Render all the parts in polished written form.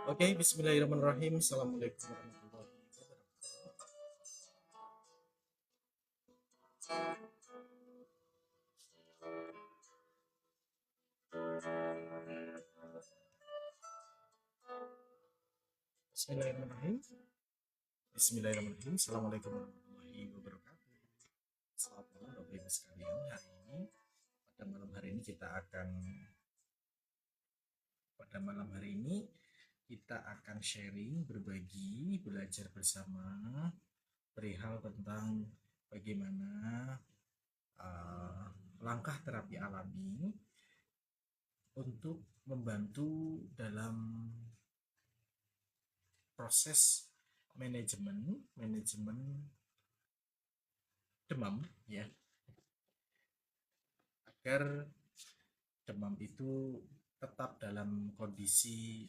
Oke, bismillahirrahmanirrahim. Assalamualaikum warahmatullahi wabarakatuh. Bismillahirrahmanirrahim. Bismillahirrahmanirrahim. Assalamualaikum warahmatullahi wabarakatuh. Selamat malam Bapak Ibu sekalian. Pada malam hari ini kita akan sharing, berbagi, belajar bersama perihal tentang bagaimana langkah terapi alami untuk membantu dalam proses manajemen demam, ya, agar demam itu tetap dalam kondisi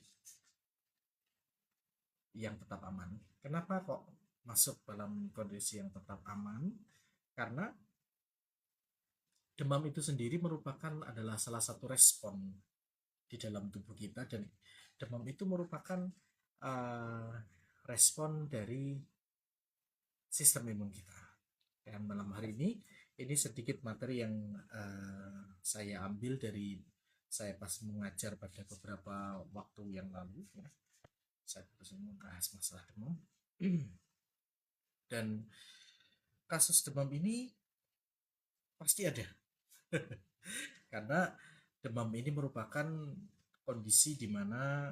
yang tetap aman. Kenapa kok masuk dalam kondisi yang tetap aman? Karena demam itu sendiri adalah salah satu respon di dalam tubuh kita, dan demam itu merupakan respon dari sistem imun kita. Dan malam hari ini sedikit materi yang saya ambil dari saya pas mengajar pada beberapa waktu yang lalu, ya. Saya terus membahas masalah demam. Dan kasus demam ini pasti ada. Karena demam ini merupakan kondisi di mana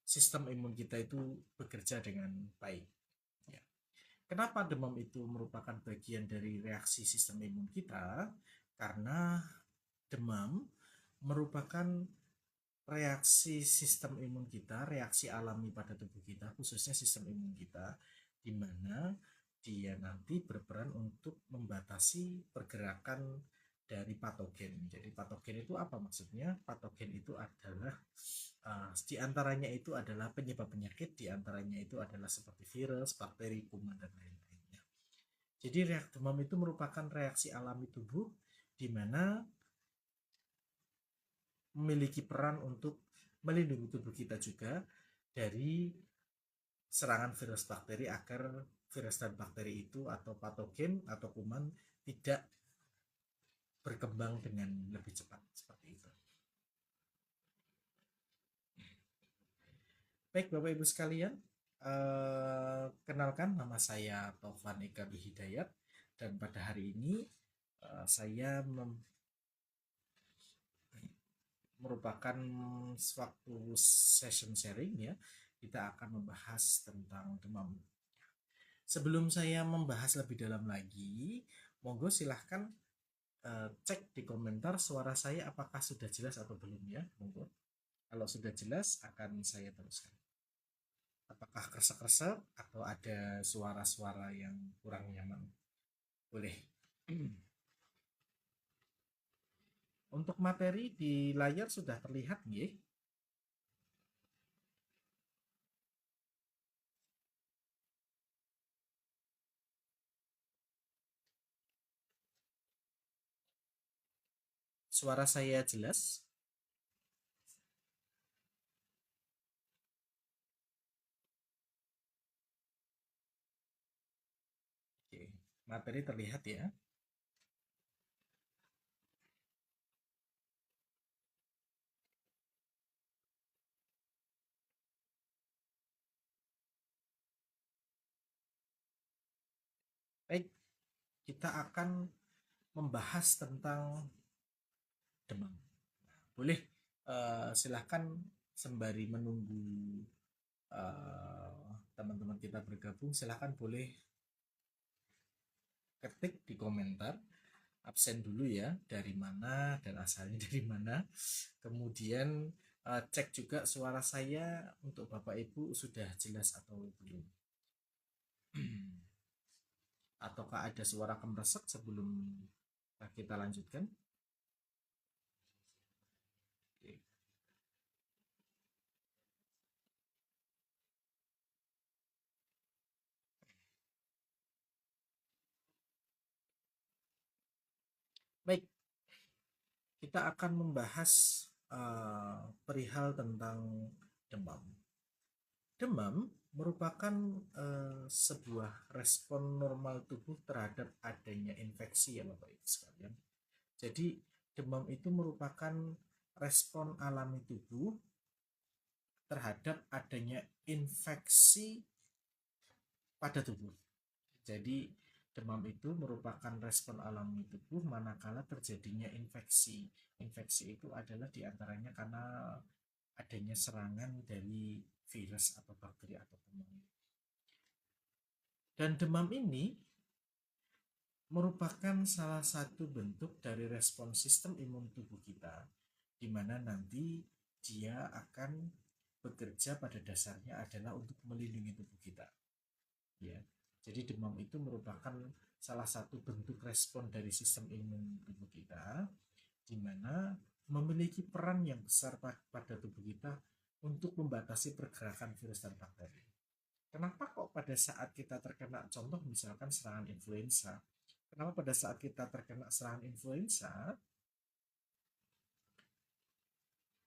sistem imun kita itu bekerja dengan baik. Ya. Kenapa demam itu merupakan bagian dari reaksi sistem imun kita? Karena demam merupakan reaksi sistem imun kita, reaksi alami pada tubuh kita, khususnya sistem imun kita, di mana dia nanti berperan untuk membatasi pergerakan dari patogen. Jadi patogen itu apa maksudnya? Patogen itu adalah di antaranya itu adalah penyebab penyakit, di antaranya itu adalah seperti virus, bakteri, kuman, dan lain-lainnya. Jadi demam itu merupakan reaksi alami tubuh di mana memiliki peran untuk melindungi tubuh kita juga dari serangan virus bakteri, agar virus dan bakteri itu atau patogen atau kuman tidak berkembang dengan lebih cepat, seperti itu. Baik Bapak Ibu sekalian, kenalkan, nama saya Taufan Eka Hidayat, dan pada hari ini saya merupakan suatu session sharing, ya. Kita akan membahas tentang demam. Sebelum saya membahas lebih dalam lagi, monggo silahkan cek di komentar suara saya apakah sudah jelas atau belum, ya. Monggo. Kalau sudah jelas akan saya teruskan. Apakah kresek-kresek atau ada suara-suara yang kurang nyaman? Boleh. Untuk materi di layar sudah terlihat, nggih? Suara saya jelas? Materi terlihat ya. Baik, kita akan membahas tentang demam. Boleh, silahkan sembari menunggu teman-teman kita bergabung, silahkan boleh ketik di komentar absen dulu ya, dari mana dan asalnya dari mana. Kemudian cek juga suara saya untuk Bapak Ibu sudah jelas atau belum. Ataukah ada suara kemresek sebelum kita lanjutkan? Oke. Baik, kita akan membahas perihal tentang demam. Demam merupakan sebuah respon normal tubuh terhadap adanya infeksi ya Bapak Ibu sekalian. Jadi demam itu merupakan respon alami tubuh terhadap adanya infeksi pada tubuh. Jadi demam itu merupakan respon alami tubuh manakala terjadinya infeksi. Infeksi itu adalah diantaranya karena adanya serangan dari virus atau bakteri atau kuman. Dan demam ini merupakan salah satu bentuk dari respon sistem imun tubuh kita, di mana nanti dia akan bekerja pada dasarnya adalah untuk melindungi tubuh kita. Ya, jadi demam itu merupakan salah satu bentuk respon dari sistem imun tubuh kita, di mana memiliki peran yang besar pada tubuh kita untuk membatasi pergerakan virus dan bakteri. Kenapa kok pada saat kita terkena contoh misalkan serangan influenza, kenapa pada saat kita terkena serangan influenza,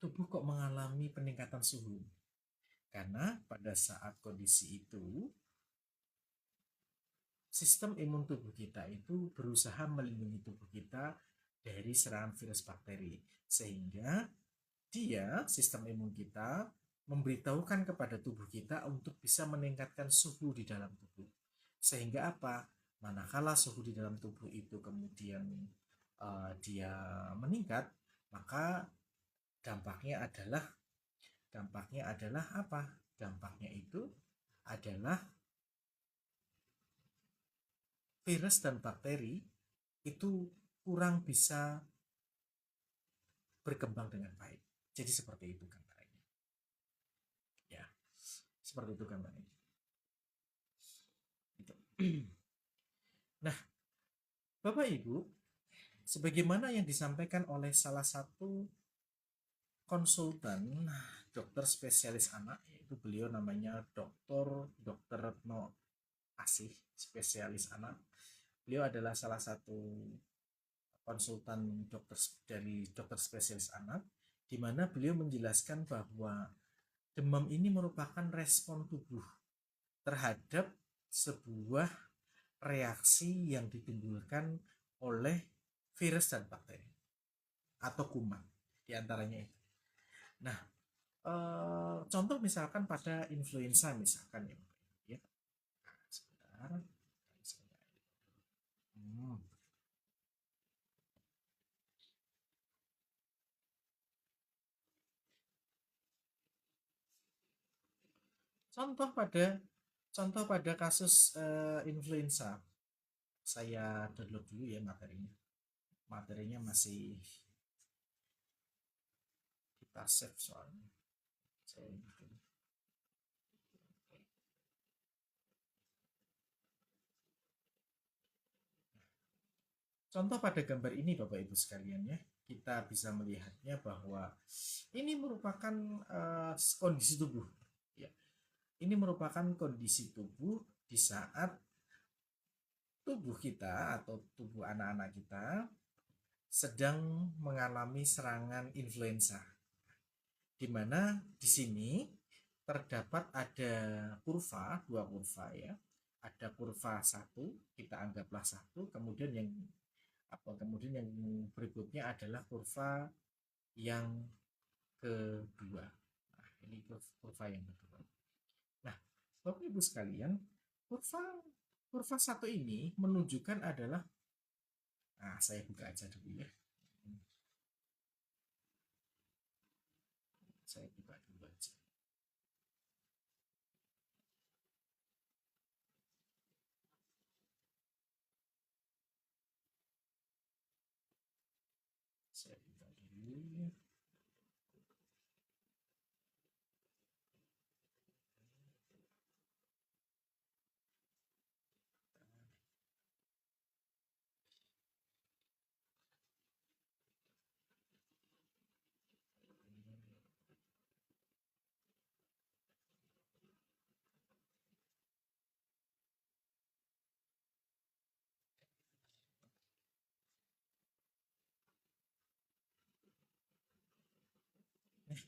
tubuh kok mengalami peningkatan suhu? Karena pada saat kondisi itu, sistem imun tubuh kita itu berusaha melindungi tubuh kita dari serangan virus bakteri. Sehingga dia, sistem imun kita, memberitahukan kepada tubuh kita untuk bisa meningkatkan suhu di dalam tubuh. Sehingga apa? Manakala suhu di dalam tubuh itu kemudian dia meningkat, maka dampaknya adalah apa? Dampaknya itu adalah virus dan bakteri itu kurang bisa berkembang dengan baik. Jadi seperti itu gambarannya. Ya, seperti itu gambarannya. Gitu. Nah, Bapak Ibu, sebagaimana yang disampaikan oleh salah satu konsultan dokter spesialis anak, yaitu beliau namanya Dr. Retno Asih, spesialis anak. Beliau adalah salah satu konsultan dokter spesialis anak, di mana beliau menjelaskan bahwa demam ini merupakan respon tubuh terhadap sebuah reaksi yang ditimbulkan oleh virus dan bakteri atau kuman, diantaranya itu. Nah, contoh misalkan pada influenza misalkan ya, ya. Sebentar. Hmm. Contoh pada kasus influenza, saya download dulu ya materinya. Materinya masih kita save soalnya. Saya Contoh pada gambar ini Bapak Ibu sekalian ya, kita bisa melihatnya bahwa ini merupakan kondisi tubuh. Ya, ini merupakan kondisi tubuh di saat tubuh kita atau tubuh anak-anak kita sedang mengalami serangan influenza. Di mana di sini terdapat ada kurva, dua kurva ya. ada kurva satu, kita anggaplah satu, kemudian yang berikutnya adalah kurva yang kedua. Nah, ini kurva yang kedua. Nah, Bapak Ibu sekalian, kurva kurva satu ini menunjukkan adalah, nah saya buka aja dulu ya. Saya buka dulu aja. Saya buka dulu.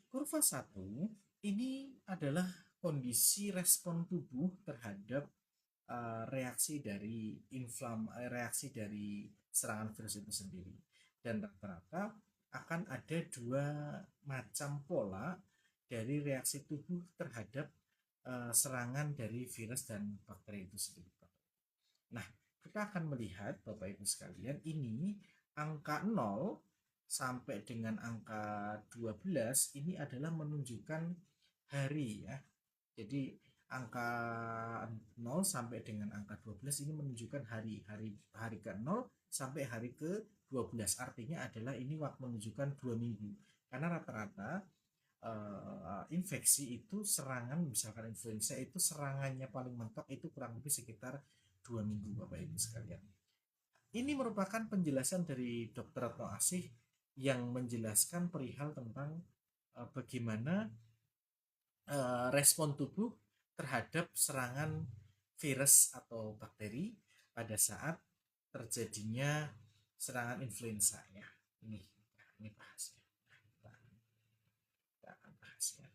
Kurva satu ini adalah kondisi respon tubuh terhadap reaksi dari serangan virus itu sendiri, dan rata-rata akan ada dua macam pola dari reaksi tubuh terhadap serangan dari virus dan bakteri itu sendiri. Nah, kita akan melihat Bapak Ibu sekalian, ini angka 0 sampai dengan angka 12 ini adalah menunjukkan hari ya. Jadi angka 0 sampai dengan angka 12 ini menunjukkan hari ke 0 sampai hari ke 12. Artinya adalah ini waktu menunjukkan 2 minggu. Karena rata-rata infeksi itu, serangan misalkan influenza itu serangannya paling mentok itu kurang lebih sekitar 2 minggu Bapak Ibu sekalian. Ini merupakan penjelasan dari Dr. Retno Asih yang menjelaskan perihal tentang bagaimana respon tubuh terhadap serangan virus atau bakteri pada saat terjadinya serangan influenza ya. Ini bahasnya. Kita akan bahas ya.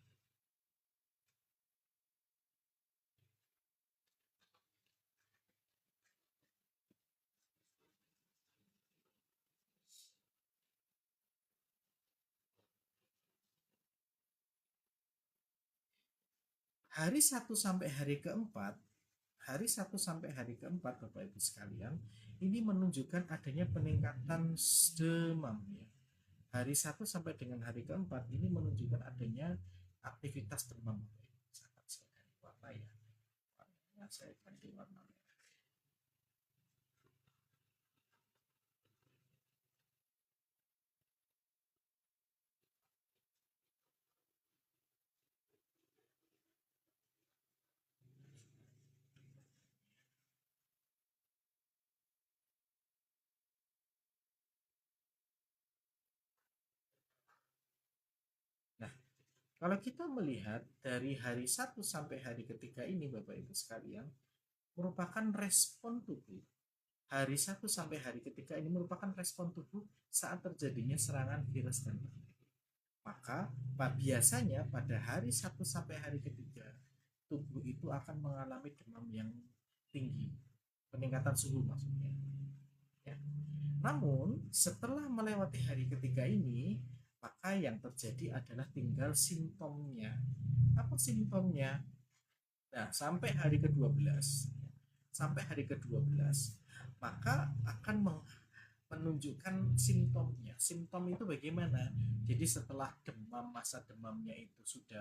Hari 1 sampai hari keempat Bapak Ibu sekalian, ini menunjukkan adanya peningkatan demam ya. Hari 1 sampai dengan hari keempat ini menunjukkan adanya aktivitas demam. Saya ganti warna ya. Warnanya saya ganti warna merah. Nah, kalau kita melihat dari hari 1 sampai hari ketiga ini Bapak Ibu sekalian, merupakan respon tubuh. Hari 1 sampai hari ketiga ini merupakan respon tubuh saat terjadinya serangan virus dan bakteri. Maka biasanya pada hari 1 sampai hari ketiga, tubuh itu akan mengalami demam yang tinggi, peningkatan suhu maksudnya ya. Namun setelah melewati hari ketiga ini, maka yang terjadi adalah tinggal simptomnya. Apa simptomnya? Nah, sampai hari ke-12 maka akan menunjukkan simptomnya. Simptom itu bagaimana? Jadi setelah masa demamnya itu sudah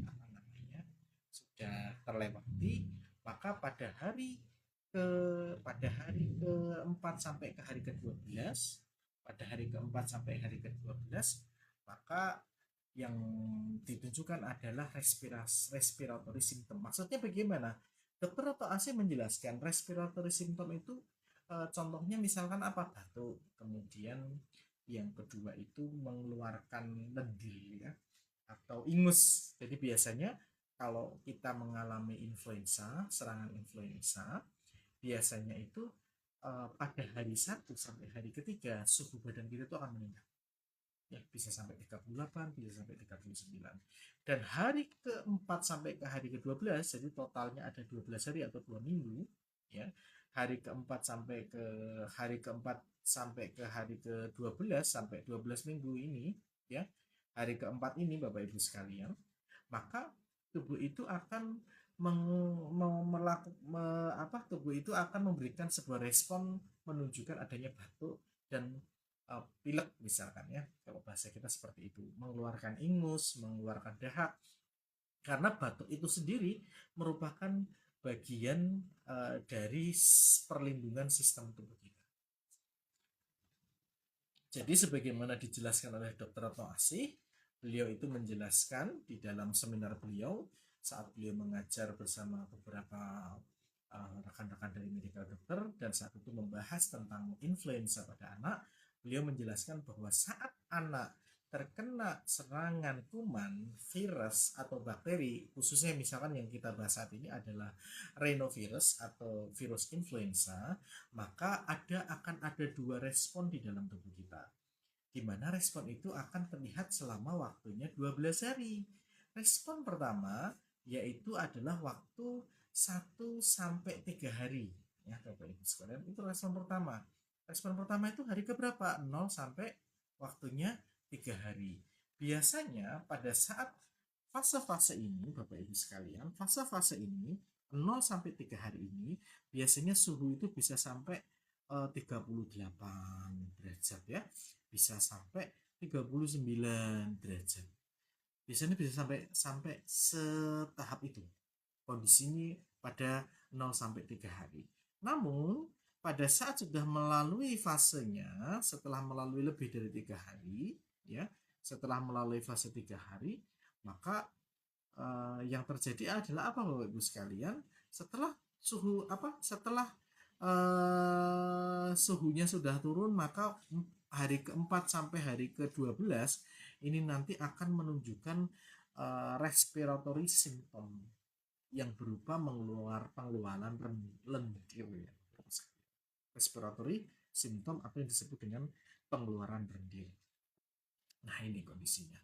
apa namanya? Sudah terlewati, maka ke pada hari keempat sampai ke hari ke-12, maka yang ditunjukkan adalah respiratory symptom. Maksudnya bagaimana? Dokter atau AC menjelaskan respiratory symptom itu contohnya misalkan apa? Batuk, kemudian yang kedua itu mengeluarkan lendir ya, atau ingus. Jadi biasanya kalau kita mengalami serangan influenza, biasanya itu pada hari 1 sampai hari ketiga suhu badan kita itu akan meningkat. Ya, bisa sampai 38, bisa sampai 39. Dan hari keempat sampai ke hari ke-12, jadi totalnya ada 12 hari atau 2 minggu, ya. Hari keempat sampai ke hari keempat sampai ke hari ke-12 sampai 12 minggu ini, ya. Hari keempat ini Bapak Ibu sekalian, maka tubuh itu akan tubuh itu akan memberikan sebuah respon menunjukkan adanya batuk dan pilek misalkan, ya, kalau bahasa kita seperti itu, mengeluarkan ingus, mengeluarkan dahak, karena batuk itu sendiri merupakan bagian dari perlindungan sistem tubuh kita. Jadi sebagaimana dijelaskan oleh Dr. Retno Asih, beliau itu menjelaskan di dalam seminar beliau saat beliau mengajar bersama beberapa rekan-rekan dari medical doctor, dan saat itu membahas tentang influenza pada anak. Beliau menjelaskan bahwa saat anak terkena serangan kuman, virus atau bakteri, khususnya misalkan yang kita bahas saat ini adalah rhinovirus atau virus influenza, maka akan ada dua respon di dalam tubuh kita, di mana respon itu akan terlihat selama waktunya 12 hari. Respon pertama yaitu adalah waktu 1 sampai 3 hari, ya Bapak Ibu sekalian, itu respon pertama. Respon pertama itu hari keberapa? 0 sampai waktunya 3 hari. Biasanya pada saat fase-fase ini Bapak Ibu sekalian, fase-fase ini 0 sampai 3 hari ini biasanya suhu itu bisa sampai 38 derajat, ya. Bisa sampai 39 derajat. Biasanya bisa sampai sampai setahap itu kondisinya pada 0 sampai 3 hari. Namun pada saat sudah melalui fasenya, setelah melalui lebih dari 3 hari, ya, setelah melalui fase 3 hari, maka yang terjadi adalah apa Bapak Ibu sekalian? Setelah setelah suhunya sudah turun, maka hari keempat sampai hari ke-12 ini nanti akan menunjukkan respiratory symptom yang berupa pengeluaran lendir, ya. Respiratory symptom apa yang disebut dengan pengeluaran lendir. Nah, ini kondisinya.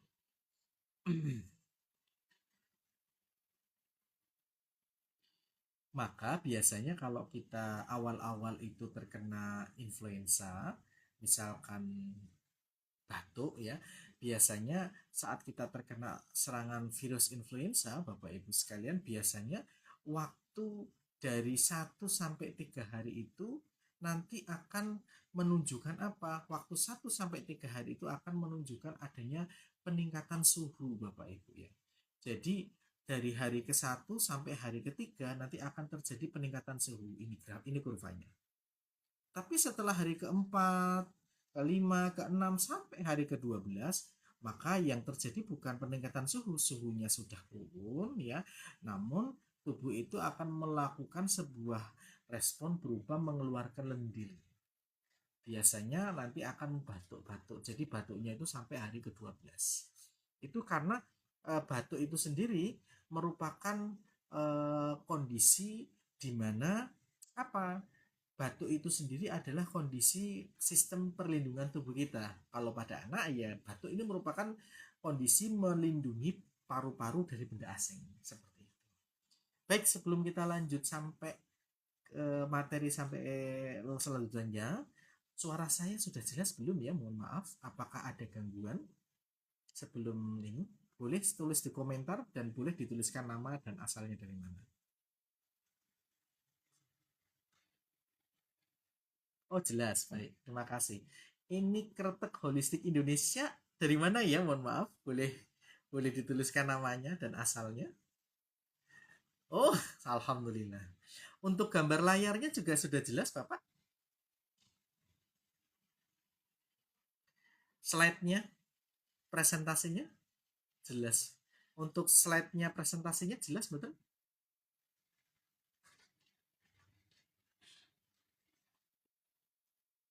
Maka biasanya kalau kita awal-awal itu terkena influenza, misalkan batuk, ya, biasanya saat kita terkena serangan virus influenza, Bapak Ibu sekalian, biasanya waktu dari 1 sampai 3 hari itu nanti akan menunjukkan apa? Waktu 1 sampai 3 hari itu akan menunjukkan adanya peningkatan suhu Bapak Ibu, ya. Jadi dari hari ke-1 sampai hari ke-3 nanti akan terjadi peningkatan suhu. Ini kurvanya. Tapi setelah hari keempat, kelima, keenam sampai hari ke-12, maka yang terjadi bukan peningkatan suhu, suhunya sudah turun, ya. Namun tubuh itu akan melakukan sebuah respon berupa mengeluarkan lendir. Biasanya nanti akan batuk-batuk. Jadi batuknya itu sampai hari ke-12. Itu karena batuk itu sendiri merupakan kondisi di mana apa? Batuk itu sendiri adalah kondisi sistem perlindungan tubuh kita. Kalau pada anak, ya, batuk ini merupakan kondisi melindungi paru-paru dari benda asing, seperti itu. Baik, sebelum kita lanjut sampai materi sampai selanjutnya, suara saya sudah jelas belum, ya? Mohon maaf, apakah ada gangguan sebelum ini? Boleh tulis di komentar dan boleh dituliskan nama dan asalnya dari mana. Oh, jelas, baik, terima kasih. Ini Kretek Holistik Indonesia dari mana, ya? Mohon maaf, boleh boleh dituliskan namanya dan asalnya. Oh, alhamdulillah. Untuk gambar layarnya juga sudah jelas, Bapak? Slide-nya, presentasinya jelas. Untuk slide-nya, presentasinya jelas, betul?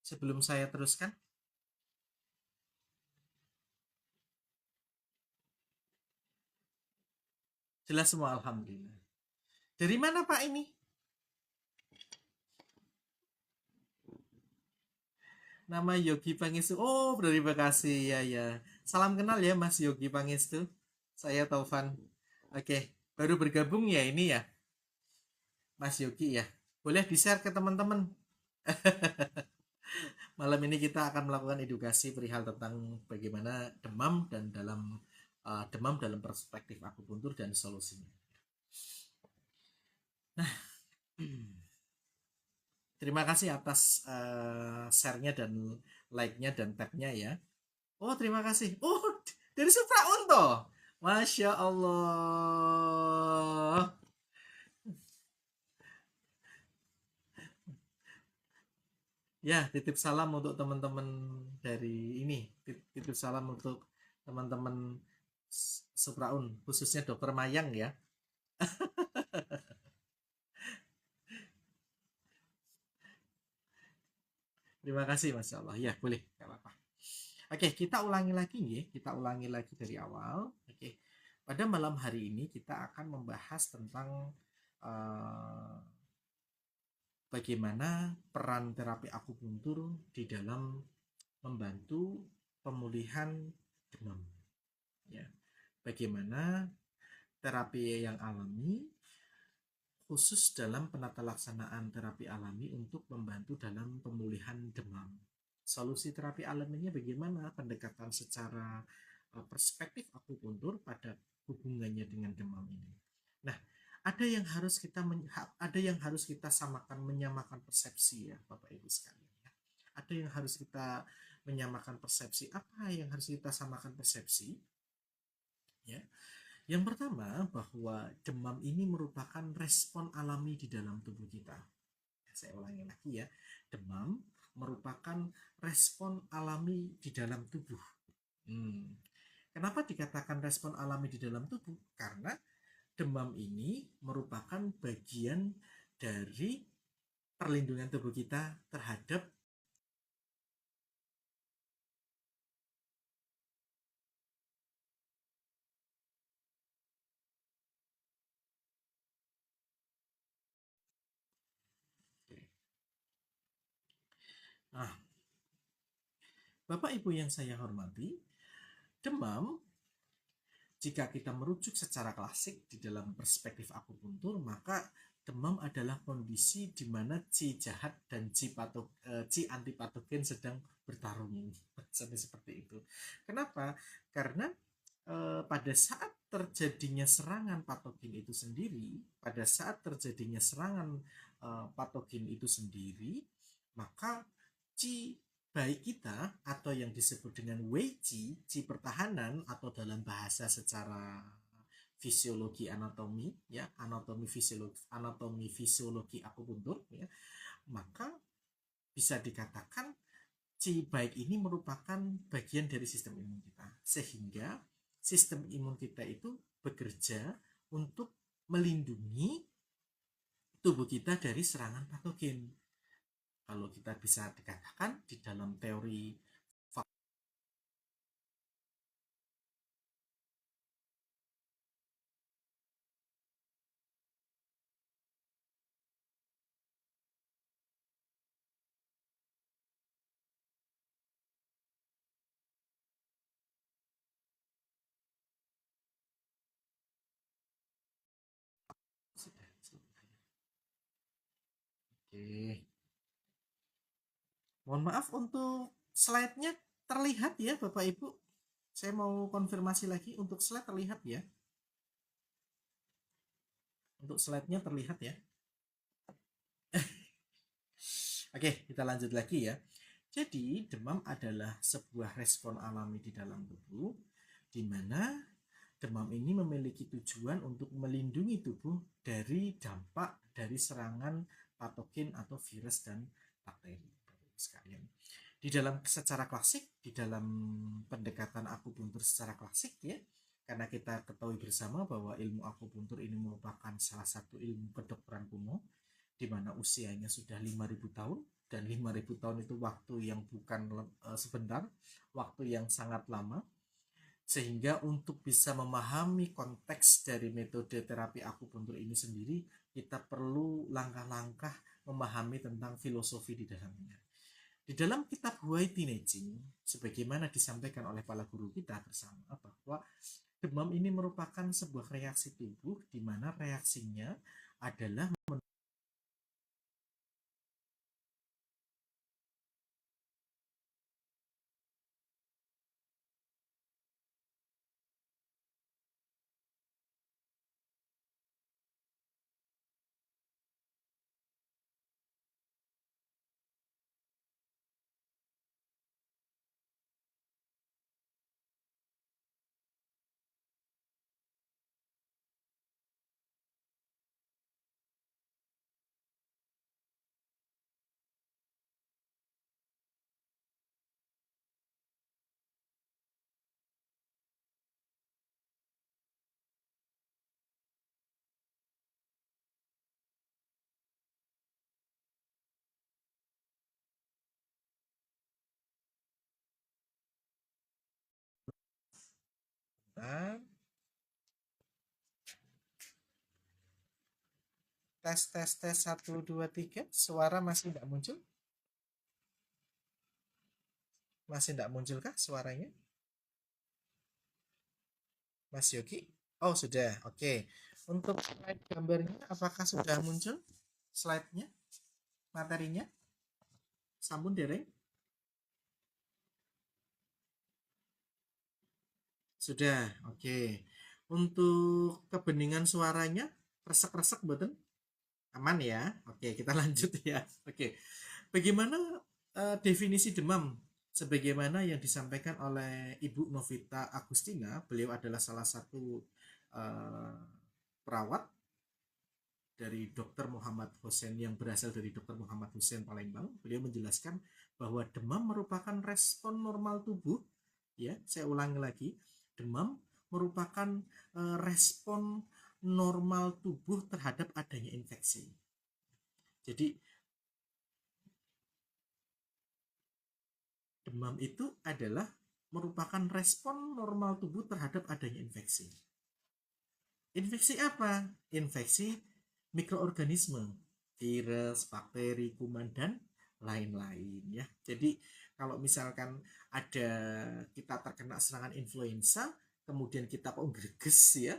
Sebelum saya teruskan. Jelas semua, alhamdulillah. Dari mana Pak ini? Nama Yogi Pangestu. Oh, dari Bekasi. Ya, ya. Salam kenal ya Mas Yogi Pangestu. Saya Taufan. Oke, baru bergabung ya ini ya, Mas Yogi ya. Boleh di-share ke teman-teman. Malam ini kita akan melakukan edukasi perihal tentang bagaimana demam dalam perspektif akupuntur dan solusinya. Nah, terima kasih atas share-nya dan like-nya dan tag-nya ya. Oh, terima kasih. Oh, dari Supra Unto. Masya Allah. Ya, titip salam untuk teman-teman dari ini. Titip salam untuk teman-teman Supraun, khususnya Dokter Mayang ya. Terima kasih, Masya Allah. Ya, boleh. Gak apa-apa. Oke, kita ulangi lagi ya. Kita ulangi lagi dari awal. Oke. Pada malam hari ini kita akan membahas tentang uh, bagaimana peran terapi akupuntur di dalam membantu pemulihan demam. Ya, bagaimana terapi yang alami khusus dalam penata laksanaan terapi alami untuk membantu dalam pemulihan demam. Solusi terapi alaminya bagaimana? Pendekatan secara perspektif akupuntur pada hubungannya dengan demam ini. Nah, ada yang harus kita samakan, menyamakan persepsi ya Bapak Ibu sekalian ya. Ada yang harus kita menyamakan persepsi. Apa yang harus kita samakan persepsi? Ya. Yang pertama, bahwa demam ini merupakan respon alami di dalam tubuh kita. Saya ulangi lagi ya. Demam merupakan respon alami di dalam tubuh. Kenapa dikatakan respon alami di dalam tubuh? Karena demam ini merupakan bagian dari perlindungan tubuh kita terhadap Nah, Bapak Ibu yang saya hormati, demam jika kita merujuk secara klasik di dalam perspektif akupuntur, maka demam adalah kondisi di mana Qi jahat dan Qi antipatogen sedang bertarung. Sampai seperti itu. Kenapa? Karena pada saat terjadinya serangan patogen itu sendiri, patogen itu sendiri, maka Qi baik kita atau yang disebut dengan Wei Qi, Qi pertahanan atau dalam bahasa secara fisiologi anatomi ya, anatomi fisiologi akupuntur ya, maka bisa dikatakan Qi baik ini merupakan bagian dari sistem imun kita, sehingga sistem imun kita itu bekerja untuk melindungi tubuh kita dari serangan patogen. Kalau kita bisa dikatakan di dalam teori Oke. Mohon maaf untuk slide-nya terlihat ya Bapak Ibu. Saya mau konfirmasi lagi untuk slide terlihat ya. Untuk slide-nya terlihat ya. Oke, kita lanjut lagi ya. Jadi, demam adalah sebuah respon alami di dalam tubuh di mana demam ini memiliki tujuan untuk melindungi tubuh dari dampak dari serangan patogen atau virus dan bakteri. Sekalian. Di dalam secara klasik, di dalam pendekatan akupuntur secara klasik ya, karena kita ketahui bersama bahwa ilmu akupuntur ini merupakan salah satu ilmu kedokteran kuno di mana usianya sudah 5.000 tahun, dan 5.000 tahun itu waktu yang bukan sebentar, waktu yang sangat lama, sehingga untuk bisa memahami konteks dari metode terapi akupuntur ini sendiri, kita perlu langkah-langkah memahami tentang filosofi di dalamnya. Di dalam kitab Why Teenaging, sebagaimana disampaikan oleh para guru kita bersama, bahwa demam ini merupakan sebuah reaksi tubuh di mana reaksinya adalah nah, tes tes tes 1 2 3, suara masih tidak muncul, masih tidak muncul kah suaranya, Mas Yogi? Oh sudah, oke. Untuk slide gambarnya apakah sudah muncul slide-nya, materinya, sampun dereng? Sudah, oke. Untuk kebeningan suaranya, resek-resek betul? Aman ya? Oke, kita lanjut ya. Oke. Bagaimana definisi demam? Sebagaimana yang disampaikan oleh Ibu Novita Agustina, beliau adalah salah satu eh, perawat dari Dr. Muhammad Hussein yang berasal dari Dr. Muhammad Hussein Palembang. Beliau menjelaskan bahwa demam merupakan respon normal tubuh. Ya, saya ulangi lagi, demam merupakan respon normal tubuh terhadap adanya infeksi. Jadi demam itu adalah merupakan respon normal tubuh terhadap adanya infeksi. Infeksi apa? Infeksi mikroorganisme, virus, bakteri, kuman, dan lain-lain ya. Jadi kalau misalkan ada kita terkena serangan influenza, kemudian kita kok greges ya,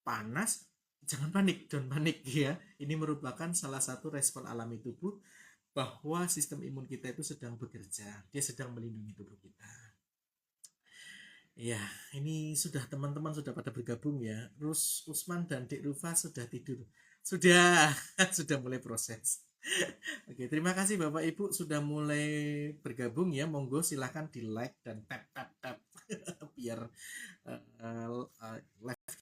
panas, jangan panik, don't panik ya. Ini merupakan salah satu respon alami tubuh bahwa sistem imun kita itu sedang bekerja, dia sedang melindungi tubuh kita. Ya, ini sudah teman-teman sudah pada bergabung ya. Rus, Usman dan Dek Rufa sudah tidur. Sudah, sudah mulai proses. Oke, terima kasih Bapak Ibu sudah mulai bergabung ya. Monggo silahkan di like dan tap tap tap biar live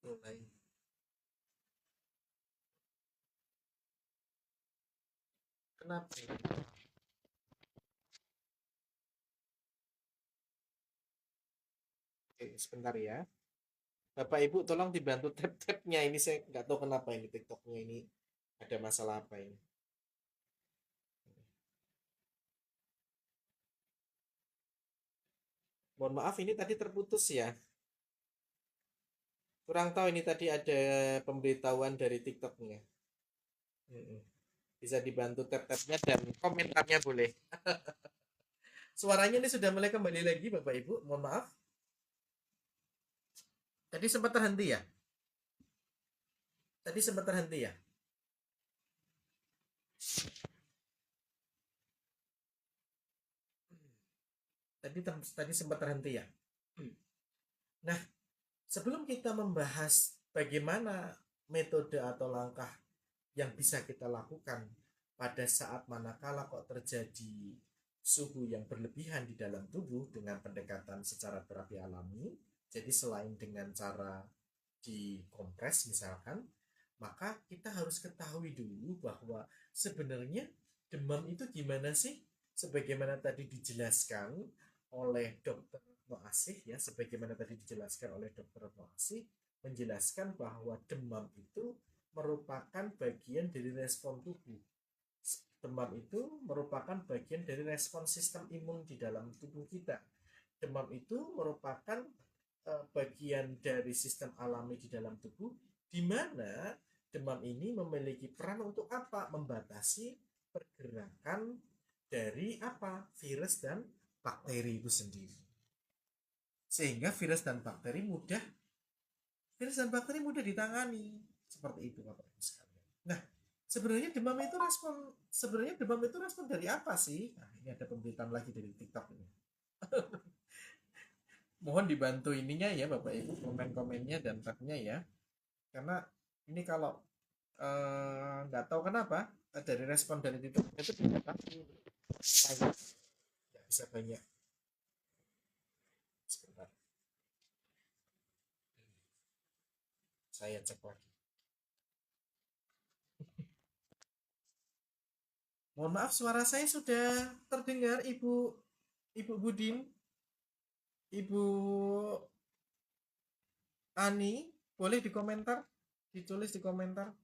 mulai. Kenapa ini? Oke, sebentar ya. Bapak Ibu tolong dibantu tap-tapnya ini, saya nggak tahu kenapa ini TikToknya ini ada masalah apa ini. Mohon maaf ini tadi terputus ya. Kurang tahu ini tadi ada pemberitahuan dari TikToknya. Mm-mm. Bisa dibantu tap-tapnya dan komentarnya boleh. Suaranya ini sudah mulai kembali lagi Bapak Ibu. Mohon maaf. Tadi sempat terhenti ya? Tadi sempat terhenti ya? Tadi sempat terhenti ya? Nah, sebelum kita membahas bagaimana metode atau langkah yang bisa kita lakukan pada saat manakala kok terjadi suhu yang berlebihan di dalam tubuh dengan pendekatan secara terapi alami, jadi selain dengan cara dikompres misalkan, maka kita harus ketahui dulu bahwa sebenarnya demam itu gimana sih? Sebagaimana tadi dijelaskan oleh dokter Noasih ya, sebagaimana tadi dijelaskan oleh dokter Noasih, menjelaskan bahwa demam itu merupakan bagian dari respon tubuh. Demam itu merupakan bagian dari respon sistem imun di dalam tubuh kita. Demam itu merupakan bagian dari sistem alami di dalam tubuh, di mana demam ini memiliki peran untuk apa? Membatasi pergerakan dari apa? Virus dan bakteri itu sendiri. Sehingga virus dan bakteri mudah ditangani. Seperti itu Bapak Ibu sekalian. Nah, sebenarnya demam itu respon dari apa sih? Nah, ini ada pemberitaan lagi dari TikTok ini. Mohon dibantu ininya ya Bapak Ibu, komen-komennya dan tabnya ya. Karena ini kalau nggak tahu kenapa dari respon dari TikTok itu ternyata nggak bisa banyak. Sebentar, saya cek lagi. Mohon maaf, suara saya sudah terdengar, Ibu Budin, Ibu Ani, boleh di komentar, ditulis di komentar,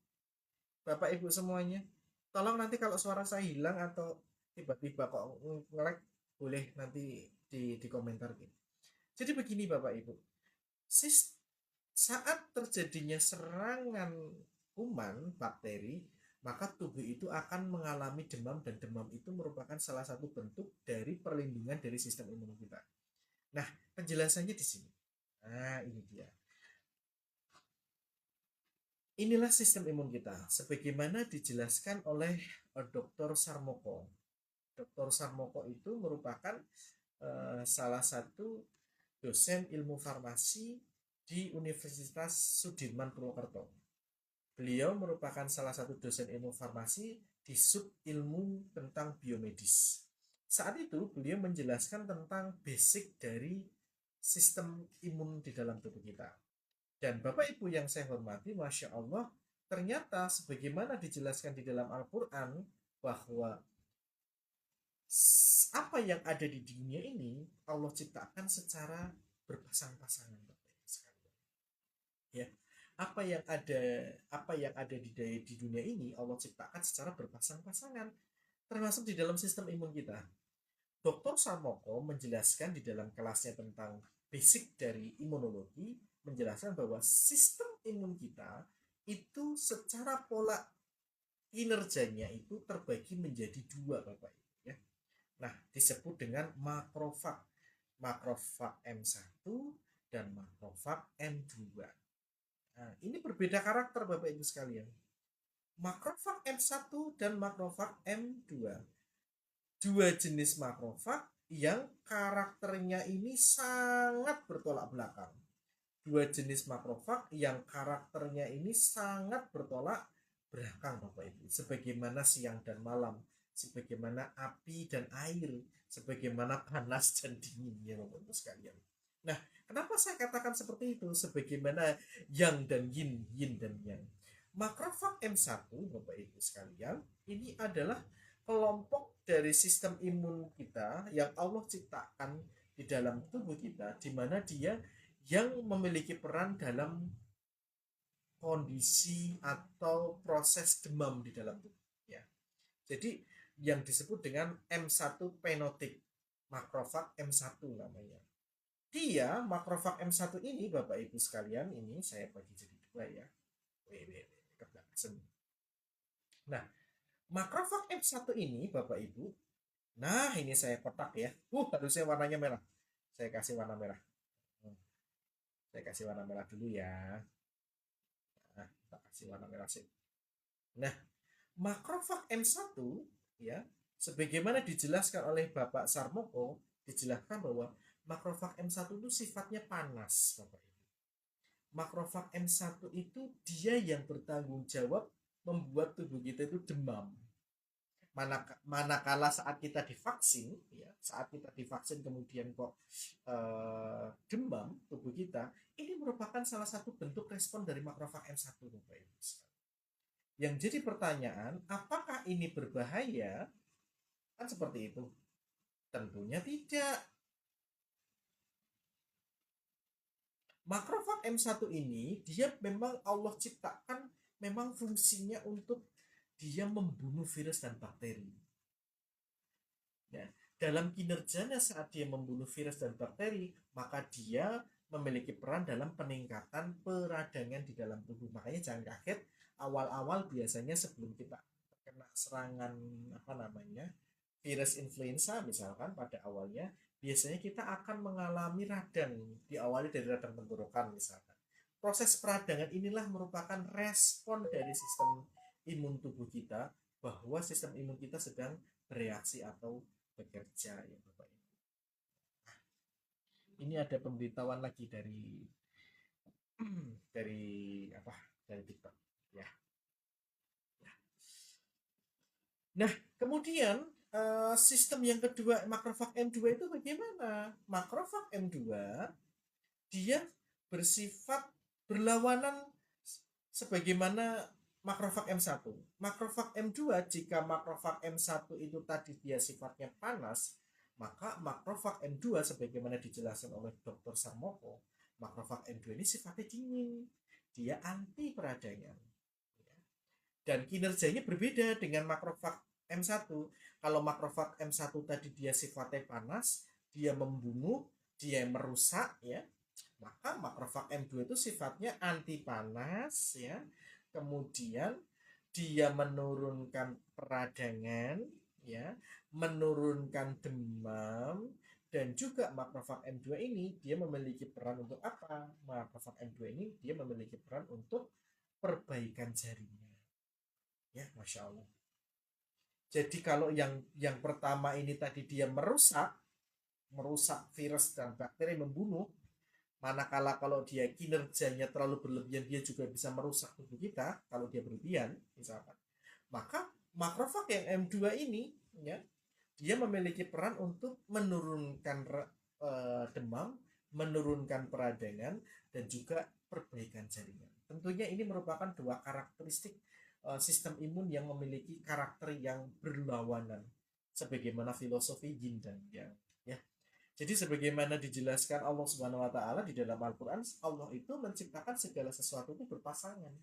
Bapak Ibu semuanya. Tolong nanti kalau suara saya hilang atau tiba-tiba kok nge-lag, boleh nanti di komentar gitu. Jadi begini Bapak Ibu, saat terjadinya serangan kuman bakteri, maka tubuh itu akan mengalami demam, dan demam itu merupakan salah satu bentuk dari perlindungan dari sistem imun kita. Nah, penjelasannya di sini. Nah, ini dia. Inilah sistem imun kita, sebagaimana dijelaskan oleh Dr. Sarmoko. Dr. Sarmoko itu merupakan salah satu dosen ilmu farmasi di Universitas Sudirman Purwokerto. Beliau merupakan salah satu dosen ilmu farmasi di sub ilmu tentang biomedis. Saat itu beliau menjelaskan tentang basic dari sistem imun di dalam tubuh kita. Dan Bapak Ibu yang saya hormati, Masya Allah, ternyata sebagaimana dijelaskan di dalam Al-Quran, bahwa apa yang ada di dunia ini Allah ciptakan secara berpasang-pasangan, Bapak Ibu sekalian. Ya, apa yang ada di dunia ini Allah ciptakan secara berpasang-pasangan, termasuk di dalam sistem imun kita. Dr. Samoko menjelaskan di dalam kelasnya tentang basic dari imunologi, menjelaskan bahwa sistem imun kita itu secara pola kinerjanya itu terbagi menjadi dua Bapak Ibu ya. Nah, disebut dengan makrofag. Makrofag M1 dan makrofag M2. Nah, ini berbeda karakter Bapak Ibu sekalian. Makrofag M1 dan makrofag M2. Dua jenis makrofag yang karakternya ini sangat bertolak belakang. Dua jenis makrofag yang karakternya ini sangat bertolak belakang Bapak Ibu. Sebagaimana siang dan malam, sebagaimana api dan air, sebagaimana panas dan dingin ya Bapak Ibu sekalian. Nah, Kenapa saya katakan seperti itu? Sebagaimana yang dan yin, yin dan yang. Makrofag M1, Bapak Ibu sekalian, ini adalah kelompok dari sistem imun kita yang Allah ciptakan di dalam tubuh kita, di mana dia yang memiliki peran dalam kondisi atau proses demam di dalam tubuh. Ya. Jadi yang disebut dengan M1 penotip, makrofag M1 namanya. Dia makrofag M1 ini Bapak Ibu sekalian, ini saya bagi jadi dua ya. Nah, makrofag M1 ini Bapak Ibu, nah ini saya kotak ya. Harusnya warnanya merah. Saya kasih warna merah. Saya kasih warna merah dulu ya. Nah, kita kasih warna merah sih. Nah, makrofag M1 ya, sebagaimana dijelaskan oleh Bapak Sarmoko, dijelaskan bahwa makrofag M1 itu sifatnya panas, Bapak Ibu. Makrofag M1 itu dia yang bertanggung jawab membuat tubuh kita itu demam. Manakala saat kita divaksin, ya, saat kita divaksin kemudian kok demam tubuh kita, ini merupakan salah satu bentuk respon dari makrofag M1, Bapak Ibu. Yang jadi pertanyaan, apakah ini berbahaya? Kan seperti itu. Tentunya tidak. Makrofag M1 ini dia memang Allah ciptakan memang fungsinya untuk dia membunuh virus dan bakteri. Ya, dalam kinerjanya saat dia membunuh virus dan bakteri, maka dia memiliki peran dalam peningkatan peradangan di dalam tubuh. Makanya jangan kaget, awal-awal biasanya sebelum kita kena serangan virus influenza misalkan pada awalnya, biasanya kita akan mengalami radang, diawali dari radang tenggorokan misalkan. Proses peradangan inilah merupakan respon dari sistem imun tubuh kita bahwa sistem imun kita sedang bereaksi atau bekerja ya Bapak Ibu. Ini ada pemberitahuan lagi dari apa? Dari TikTok ya. Nah, kemudian sistem yang kedua makrofag M2 itu bagaimana? Makrofag M2 dia bersifat berlawanan sebagaimana makrofag M1. Makrofag M2 jika makrofag M1 itu tadi dia sifatnya panas, maka makrofag M2 sebagaimana dijelaskan oleh Dr. Sarmoko, makrofag M2 ini sifatnya dingin. Dia anti peradangan. Dan kinerjanya berbeda dengan makrofag M1. Kalau makrofag M1 tadi dia sifatnya panas, dia membunuh, dia merusak ya. Maka makrofag M2 itu sifatnya anti panas ya. Kemudian dia menurunkan peradangan ya, menurunkan demam, dan juga makrofag M2 ini dia memiliki peran untuk apa? Makrofag M2 ini dia memiliki peran untuk perbaikan jaringan. Ya, Masya Allah. Jadi kalau yang pertama ini tadi dia merusak virus dan bakteri, membunuh, manakala kalau dia kinerjanya terlalu berlebihan dia juga bisa merusak tubuh kita kalau dia berlebihan misalkan. Maka makrofag yang M2 ini ya, dia memiliki peran untuk menurunkan demam, menurunkan peradangan, dan juga perbaikan jaringan. Tentunya ini merupakan dua karakteristik sistem imun yang memiliki karakter yang berlawanan sebagaimana filosofi yin dan yang ya. Jadi sebagaimana dijelaskan Allah Subhanahu wa taala di dalam Al-Qur'an, Allah itu menciptakan segala sesuatu itu berpasangan.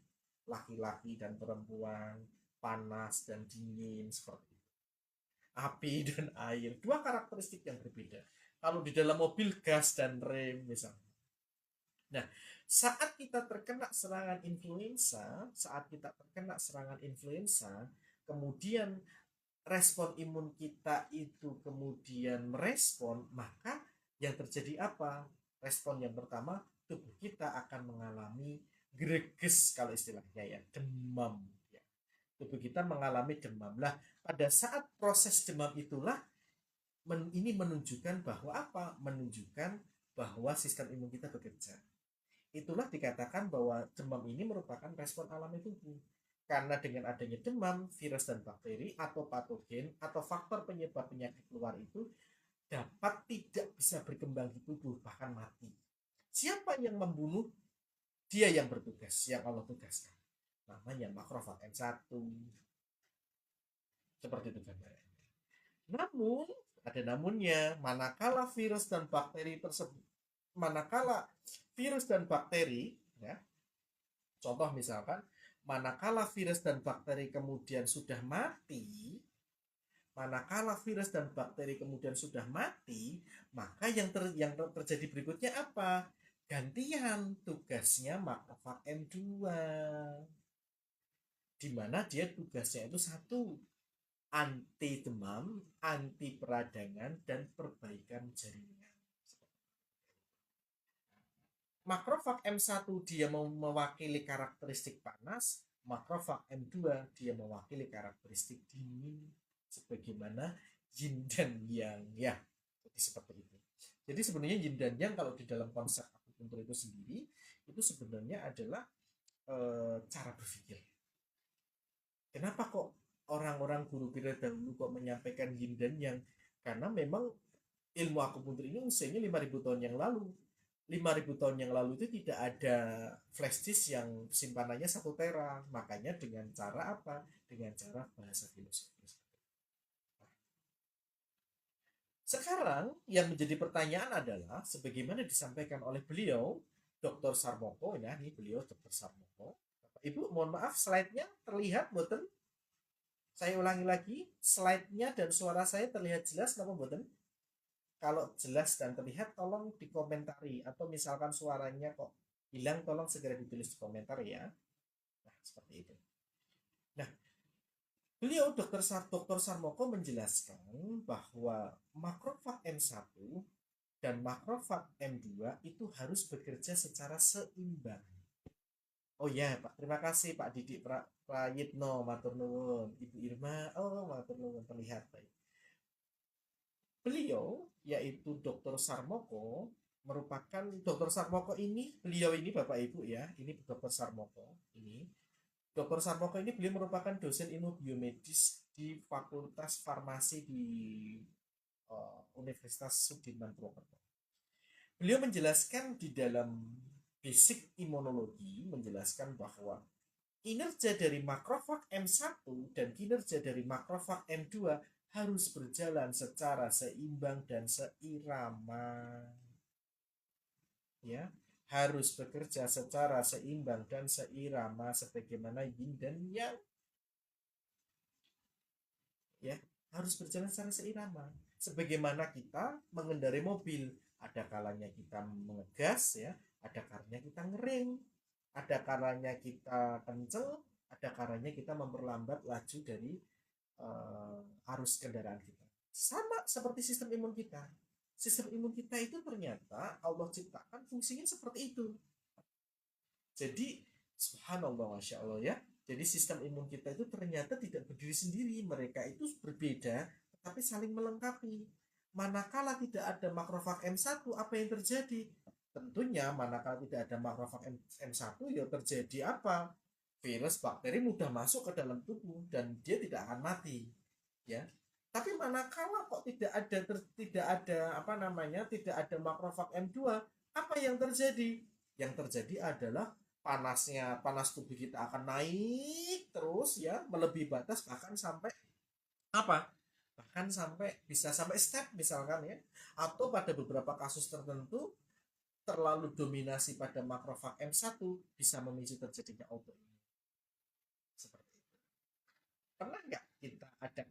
Laki-laki dan perempuan, panas dan dingin seperti itu. Api dan air, dua karakteristik yang berbeda. Kalau di dalam mobil gas dan rem misalnya. Nah, saat kita terkena serangan influenza, kemudian respon imun kita itu kemudian merespon, maka yang terjadi apa? Respon yang pertama, tubuh kita akan mengalami greges kalau istilahnya ya, demam. Ya. Tubuh kita mengalami demam. Lah, pada saat proses demam itulah ini menunjukkan bahwa apa? Menunjukkan bahwa sistem imun kita bekerja. Itulah dikatakan bahwa demam ini merupakan respon alami tubuh. Karena dengan adanya demam, virus dan bakteri atau patogen atau faktor penyebab penyakit luar itu dapat tidak bisa berkembang di tubuh, bahkan mati. Siapa yang membunuh? Dia yang bertugas, yang Allah tugaskan. Namanya makrofag M1. Seperti itu gambarannya. Namun, ada namunnya, manakala virus dan bakteri, ya, contoh misalkan, manakala virus dan bakteri kemudian sudah mati, maka yang terjadi berikutnya apa? Gantian tugasnya makrofag M2, di mana dia tugasnya itu satu, anti demam, anti peradangan, dan perbaikan jaringan. Makrofag M1 dia mewakili karakteristik panas, makrofag M2 dia mewakili karakteristik dingin, sebagaimana yin dan yang, ya. Jadi seperti itu. Jadi sebenarnya yin dan yang kalau di dalam konsep akupuntur itu sendiri, itu sebenarnya adalah cara berpikir. Kenapa kok orang-orang guru kita dahulu kok menyampaikan yin dan yang? Karena memang ilmu akupuntur ini usianya 5.000 tahun yang lalu. 5.000 tahun yang lalu itu tidak ada flash disk yang simpanannya 1 tera. Makanya dengan cara apa? Dengan cara bahasa filosofi. Sekarang yang menjadi pertanyaan adalah sebagaimana disampaikan oleh beliau Dr. Sarmoko, ya, ini beliau Dr. Sarmoko. Bapak Ibu, mohon maaf slide-nya terlihat boten? Saya ulangi lagi, slide-nya dan suara saya terlihat jelas napa boten? Kalau jelas dan terlihat tolong dikomentari, atau misalkan suaranya kok hilang tolong segera ditulis di komentar ya. Nah, seperti itu. Nah, beliau Dr. Sarmoko menjelaskan bahwa makrofag M1 dan makrofag M2 itu harus bekerja secara seimbang. Oh ya, Pak. Terima kasih Pak Didik Prayitno, matur nuwun. Ibu Irma, oh matur nuwun, terlihat baik. Beliau yaitu Dr. Sarmoko merupakan Dr. Sarmoko ini, beliau ini Bapak Ibu ya, ini Dr. Sarmoko ini. Dr. Sarmoko ini beliau merupakan dosen ilmu biomedis di Fakultas Farmasi di Universitas Sudirman Purwokerto. Beliau menjelaskan di dalam basic imunologi, menjelaskan bahwa kinerja dari makrofag M1 dan kinerja dari makrofag M2 harus berjalan secara seimbang dan seirama. Ya, harus bekerja secara seimbang dan seirama sebagaimana yin dan yang. Ya, harus berjalan secara seirama. Sebagaimana kita mengendarai mobil, ada kalanya kita mengegas ya, ada kalanya kita ngerem, ada kalanya kita kenceng, ada kalanya kita memperlambat laju dari arus kendaraan kita. Sama seperti sistem imun kita. Sistem imun kita itu ternyata Allah ciptakan fungsinya seperti itu. Jadi subhanallah, masya Allah ya. Jadi sistem imun kita itu ternyata tidak berdiri sendiri. Mereka itu berbeda tetapi saling melengkapi. Manakala tidak ada makrofag M1, apa yang terjadi? Tentunya manakala tidak ada makrofag M1, ya terjadi apa? Virus, bakteri mudah masuk ke dalam tubuh dan dia tidak akan mati. Ya. Tapi manakala kok tidak ada apa namanya? Tidak ada makrofag M2, apa yang terjadi? Yang terjadi adalah panas tubuh kita akan naik terus ya, melebihi batas, bahkan sampai apa? Bahkan bisa sampai step misalkan ya, atau pada beberapa kasus tertentu terlalu dominasi pada makrofag M1 bisa memicu terjadinya autoimun. Seperti itu. Pernah nggak kita ada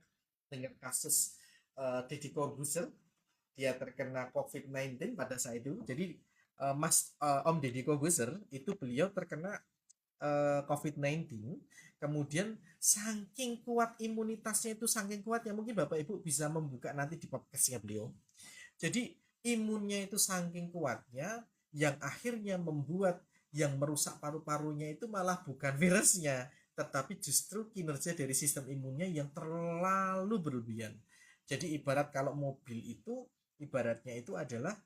dengar kasus Deddy Corbuzier, dia terkena COVID-19 pada saat itu. Jadi Om Deddy Corbuzier itu beliau terkena COVID-19, kemudian saking kuat imunitasnya itu, saking kuat yang mungkin Bapak Ibu bisa membuka nanti di podcastnya beliau. Jadi imunnya itu saking kuatnya yang akhirnya membuat yang merusak paru-parunya itu malah bukan virusnya, tetapi justru kinerja dari sistem imunnya yang terlalu berlebihan. Jadi ibarat kalau mobil itu, ibaratnya itu adalah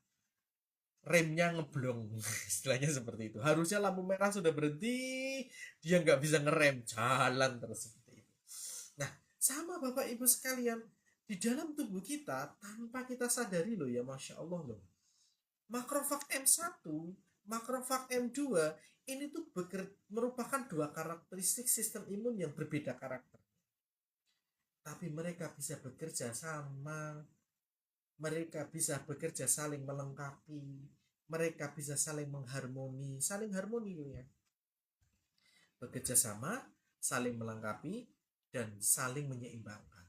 remnya ngeblong, istilahnya seperti itu. Harusnya lampu merah sudah berhenti, dia nggak bisa ngerem, jalan terus seperti itu. Nah, sama Bapak Ibu sekalian, di dalam tubuh kita tanpa kita sadari loh ya, Masya Allah loh, makrofag M1 Makrofag M2 ini tuh merupakan dua karakteristik sistem imun yang berbeda karakter. Tapi mereka bisa bekerja sama, mereka bisa bekerja saling melengkapi, mereka bisa saling saling harmoni ya. Bekerja sama, saling melengkapi, dan saling menyeimbangkan.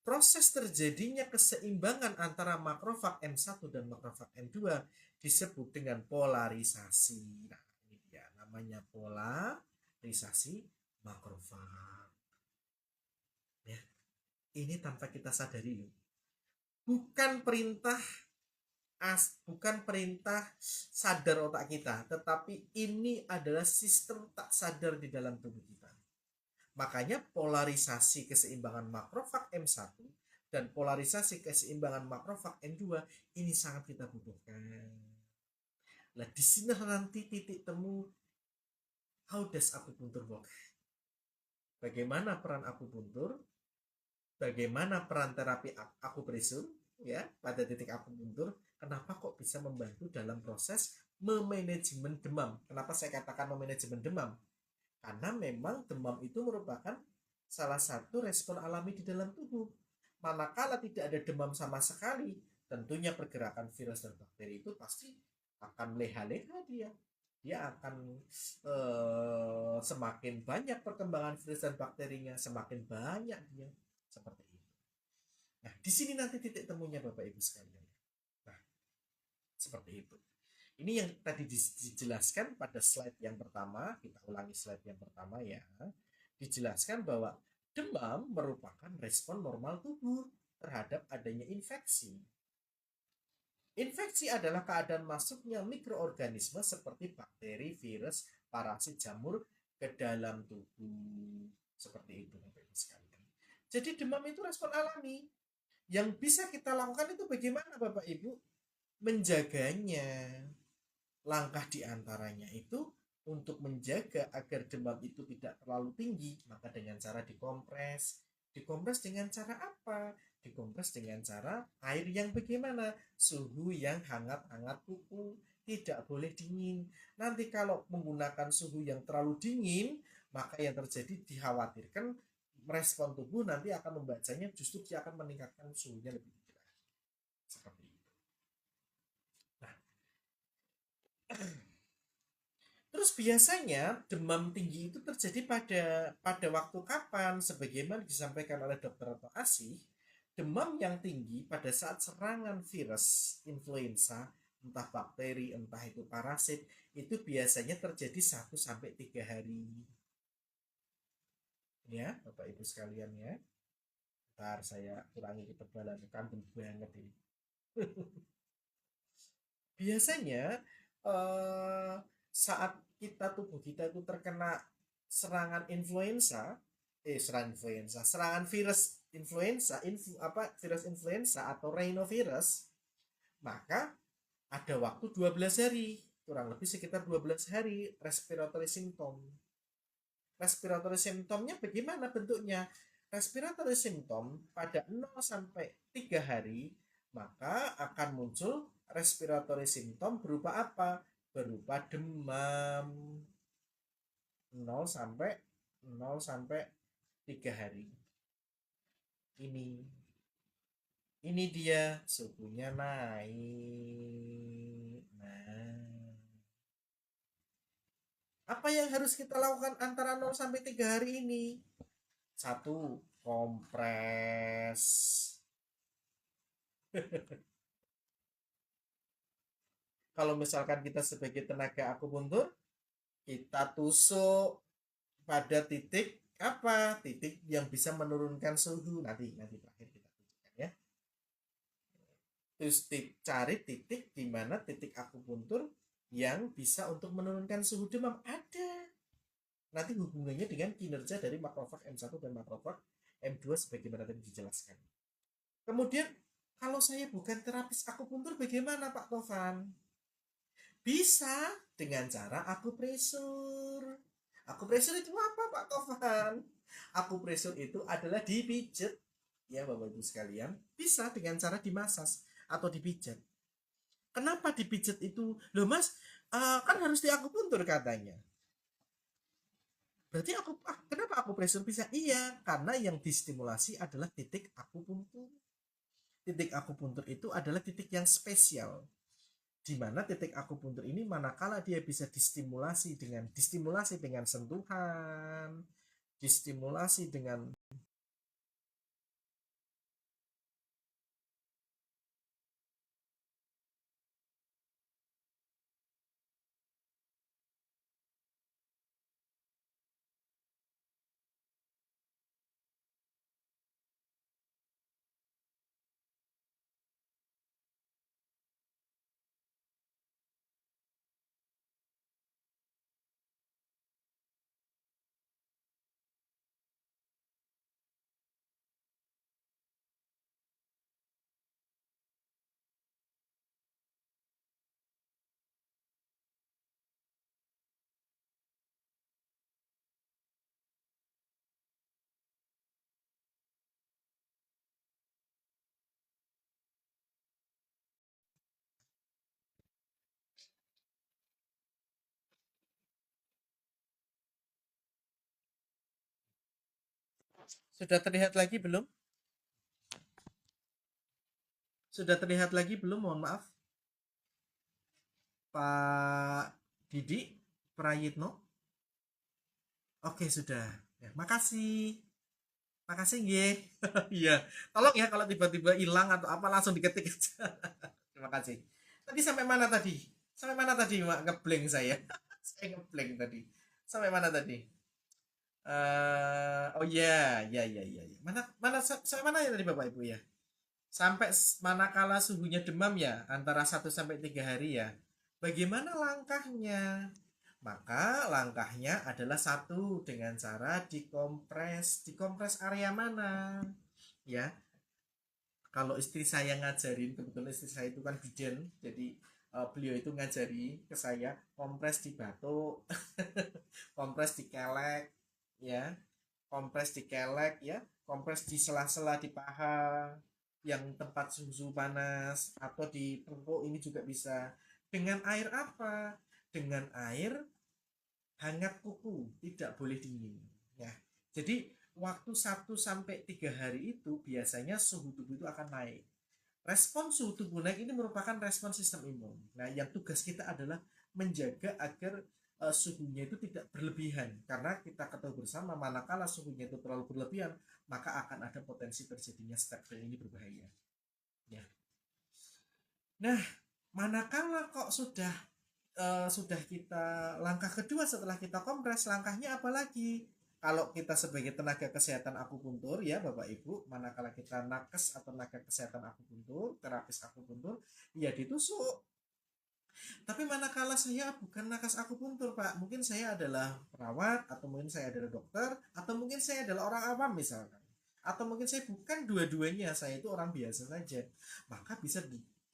Proses terjadinya keseimbangan antara makrofag M1 dan makrofag M2 disebut dengan polarisasi. Nah, ini dia namanya polarisasi makrofag. Ya, ini tanpa kita sadari loh. Bukan perintah sadar otak kita, tetapi ini adalah sistem tak sadar di dalam tubuh kita. Makanya polarisasi keseimbangan makrofag M1 dan polarisasi keseimbangan makrofag M2 ini sangat kita butuhkan. Nah, di sini nanti titik temu how does akupuntur work? Bagaimana peran akupuntur? Bagaimana peran terapi akupresur ya pada titik akupuntur? Kenapa kok bisa membantu dalam proses memanajemen demam? Kenapa saya katakan memanajemen demam? Karena memang demam itu merupakan salah satu respon alami di dalam tubuh. Manakala tidak ada demam sama sekali, tentunya pergerakan virus dan bakteri itu pasti akan leha-leha dia. Dia akan semakin banyak perkembangan virus dan bakterinya, semakin banyak dia. Seperti itu. Nah, di sini nanti titik temunya Bapak Ibu sekalian. Nah, seperti itu. Ini yang tadi dijelaskan pada slide yang pertama, kita ulangi slide yang pertama ya. Dijelaskan bahwa demam merupakan respon normal tubuh terhadap adanya infeksi. Infeksi adalah keadaan masuknya mikroorganisme seperti bakteri, virus, parasit, jamur ke dalam tubuh. Seperti itu Bapak Ibu sekalian. Jadi demam itu respon alami. Yang bisa kita lakukan itu bagaimana Bapak Ibu? Menjaganya. Langkah diantaranya itu untuk menjaga agar demam itu tidak terlalu tinggi, maka dengan cara dikompres. Dikompres dengan cara apa? Dikompres dengan cara air yang bagaimana? Suhu yang hangat-hangat kuku, tidak boleh dingin. Nanti kalau menggunakan suhu yang terlalu dingin, maka yang terjadi dikhawatirkan respon tubuh nanti akan membacanya justru dia akan meningkatkan suhunya lebih tinggi. Seperti itu. Nah, terus biasanya demam tinggi itu terjadi pada waktu kapan? Sebagaimana disampaikan oleh Dr. Asih, demam yang tinggi pada saat serangan virus influenza, entah bakteri, entah itu parasit, itu biasanya terjadi 1 sampai 3 hari. Ya, Bapak Ibu sekalian ya. Ntar saya kurangi ketebalan kambing banget ini. Biasanya saat tubuh kita itu terkena serangan serangan virus influenza, virus influenza atau rhinovirus, maka ada waktu 12 hari, kurang lebih sekitar 12 hari respiratory symptom. Respiratory symptomnya bagaimana bentuknya? Respiratory symptom pada 0 sampai 3 hari maka akan muncul respiratory symptom berupa apa? Berupa demam 0 sampai 3 hari. Ini dia suhunya naik. Nah, apa yang harus kita lakukan antara 0 sampai 3 hari ini? 1. Kompres. Kalau misalkan kita sebagai tenaga akupuntur, kita tusuk pada titik apa? Titik yang bisa menurunkan suhu. Nanti terakhir kita tunjukkan ya. Terus cari titik di mana titik akupuntur yang bisa untuk menurunkan suhu demam. Ada. Nanti hubungannya dengan kinerja dari makrofag M1 dan makrofag M2 sebagaimana tadi dijelaskan. Kemudian kalau saya bukan terapis akupuntur bagaimana Pak Tovan? Bisa dengan cara akupresur. Akupresur itu apa Pak Tovan? Akupresur itu adalah dipijat ya Bapak Ibu sekalian. Bisa dengan cara dimasas atau dipijat. Kenapa dipijat itu? Loh Mas, kan harus diakupuntur katanya. Berarti kenapa aku pressure bisa? Iya, karena yang distimulasi adalah titik akupuntur. Titik akupuntur itu adalah titik yang spesial. Di mana titik akupuntur ini manakala dia bisa distimulasi dengan sentuhan, distimulasi dengan. Sudah terlihat lagi belum? Sudah terlihat lagi belum? Mohon maaf, Pak Didi Prayitno. Oke, sudah. Ya, makasih. Makasih nggih. Iya. Tolong ya kalau tiba-tiba hilang atau apa langsung diketik aja. Terima kasih. Tadi sampai mana tadi? Sampai mana tadi, Mak? Ngeblank saya. Saya ngeblank tadi. Sampai mana tadi? Oh ya, ya, ya, ya, ya. Mana mana sampai mana ya tadi Bapak Ibu ya? Sampai manakala suhunya demam ya, antara 1 sampai 3 hari ya. Bagaimana langkahnya? Maka langkahnya adalah satu dengan cara dikompres. Dikompres area mana? Ya, kalau istri saya ngajarin, kebetulan istri saya itu kan bidan, jadi beliau itu ngajari ke saya kompres di batuk, kompres di kelek, ya, kompres di kelek, ya, kompres di sela-sela di paha, yang tempat suhu panas, atau di perut ini juga bisa. Dengan air apa? Dengan air hangat kuku, tidak boleh dingin. Ya, jadi waktu 1 sampai 3 hari itu biasanya suhu tubuh itu akan naik. Respon suhu tubuh naik ini merupakan respon sistem imun. Nah, yang tugas kita adalah menjaga agar suhunya itu tidak berlebihan. Karena kita ketahui bersama manakala suhunya itu terlalu berlebihan, maka akan ada potensi terjadinya step ini berbahaya. Ya. Nah, manakala kok sudah kita langkah kedua setelah kita kompres, langkahnya apa lagi? Kalau kita sebagai tenaga kesehatan akupuntur ya Bapak Ibu, manakala kita nakes atau tenaga kesehatan akupuntur, terapis akupuntur, ya ditusuk. Tapi manakala saya bukan nakes akupuntur Pak, mungkin saya adalah perawat, atau mungkin saya adalah dokter, atau mungkin saya adalah orang awam misalkan, atau mungkin saya bukan dua-duanya, saya itu orang biasa saja. Maka bisa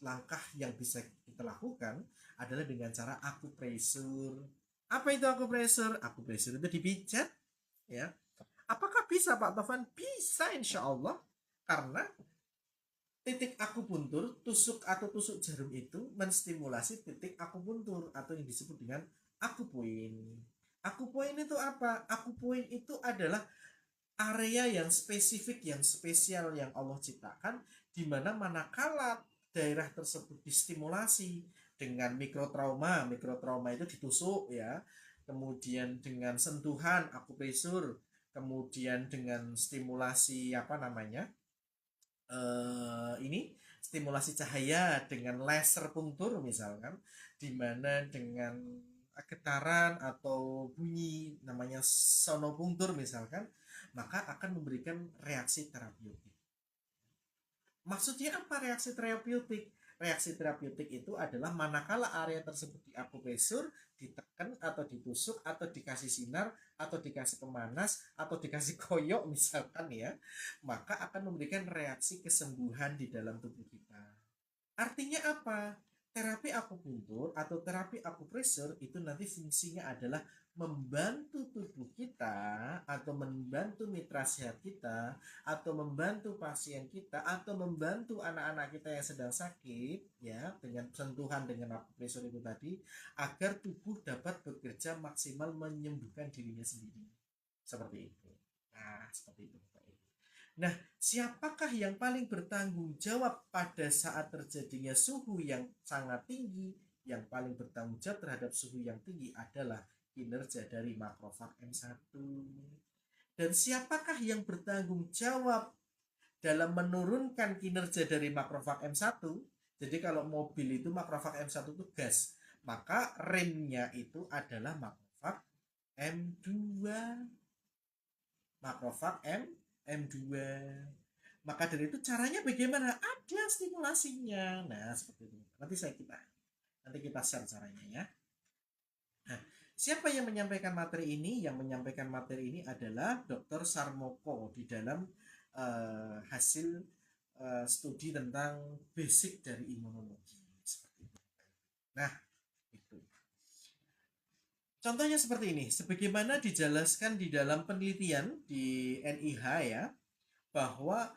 langkah yang bisa kita lakukan adalah dengan cara akupresur. Apa itu akupresur? Akupresur itu dipijat, ya. Apakah bisa Pak Tovan? Bisa insya Allah. Karena titik akupuntur, tusuk atau tusuk jarum itu menstimulasi titik akupuntur atau yang disebut dengan akupoin. Akupoin itu apa? Akupoin itu adalah area yang spesifik, yang spesial yang Allah ciptakan, di mana manakala daerah tersebut distimulasi dengan mikrotrauma, mikrotrauma itu ditusuk ya, kemudian dengan sentuhan akupresur, kemudian dengan stimulasi apa namanya, ini stimulasi cahaya dengan laser punktur misalkan, di mana dengan getaran atau bunyi namanya sonopunktur misalkan, maka akan memberikan reaksi terapeutik. Maksudnya apa reaksi terapeutik? Reaksi terapeutik itu adalah manakala area tersebut diakupresur, ditekan atau ditusuk atau dikasih sinar atau dikasih pemanas atau dikasih koyok misalkan ya, maka akan memberikan reaksi kesembuhan di dalam tubuh kita. Artinya apa? Terapi akupuntur atau terapi akupresur itu nanti fungsinya adalah membantu tubuh kita atau membantu mitra sehat kita atau membantu pasien kita atau membantu anak-anak kita yang sedang sakit ya dengan sentuhan dengan akupresur itu tadi agar tubuh dapat bekerja maksimal menyembuhkan dirinya sendiri seperti itu. Nah, seperti itu. Nah, siapakah yang paling bertanggung jawab pada saat terjadinya suhu yang sangat tinggi? Yang paling bertanggung jawab terhadap suhu yang tinggi adalah kinerja dari makrofag M1. Dan siapakah yang bertanggung jawab dalam menurunkan kinerja dari makrofag M1? Jadi kalau mobil itu makrofag M1 itu gas, maka remnya itu adalah makrofag M2. Makrofag M2. Maka dari itu caranya bagaimana? Ada stimulasinya. Nah, seperti itu. Nanti kita share caranya ya. Nah, siapa yang menyampaikan materi ini? Yang menyampaikan materi ini adalah Dr. Sarmoko di dalam hasil studi tentang basic dari imunologi. Seperti itu. Nah, itu. Contohnya seperti ini, sebagaimana dijelaskan di dalam penelitian di NIH ya, bahwa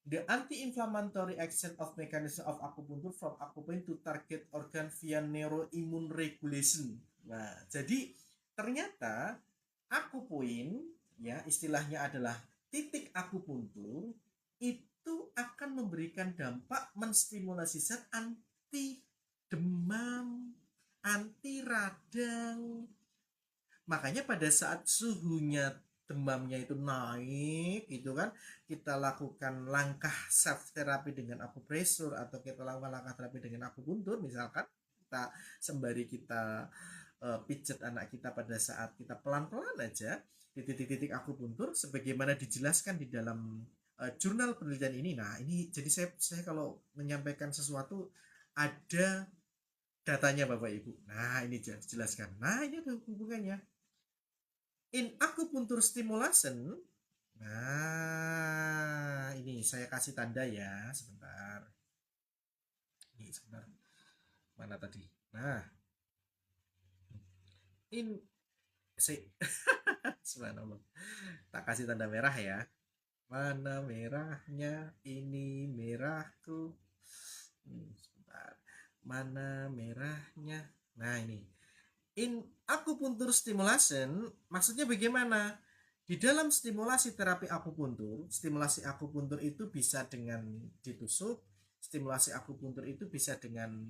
the anti-inflammatory action of mechanism of acupuncture from acupoint to target organ via neuroimmune regulation. Nah, jadi ternyata acupoint ya istilahnya adalah titik akupuntur itu akan memberikan dampak menstimulasi zat anti demam, anti radang. Makanya pada saat suhunya demamnya itu naik gitu kan, kita lakukan langkah self terapi dengan akupresur atau kita lakukan langkah terapi dengan akupuntur, misalkan kita sembari kita pijet anak kita pada saat kita pelan-pelan aja di titik-titik akupuntur sebagaimana dijelaskan di dalam jurnal penelitian ini. Nah, ini jadi saya kalau menyampaikan sesuatu ada datanya Bapak Ibu. Nah, ini jelaskan. Nah, ini ada hubungannya. In acupuncture stimulation, nah ini saya kasih tanda ya, sebentar. Ini sebentar. Mana tadi? Nah, in saya subhanallah. Tak kasih tanda merah ya. Mana merahnya? Ini merahku. Sebentar. Mana merahnya? Nah, ini. In acupuncture stimulation, maksudnya bagaimana? Di dalam stimulasi terapi akupuntur, stimulasi akupuntur itu bisa dengan ditusuk, stimulasi akupuntur itu bisa dengan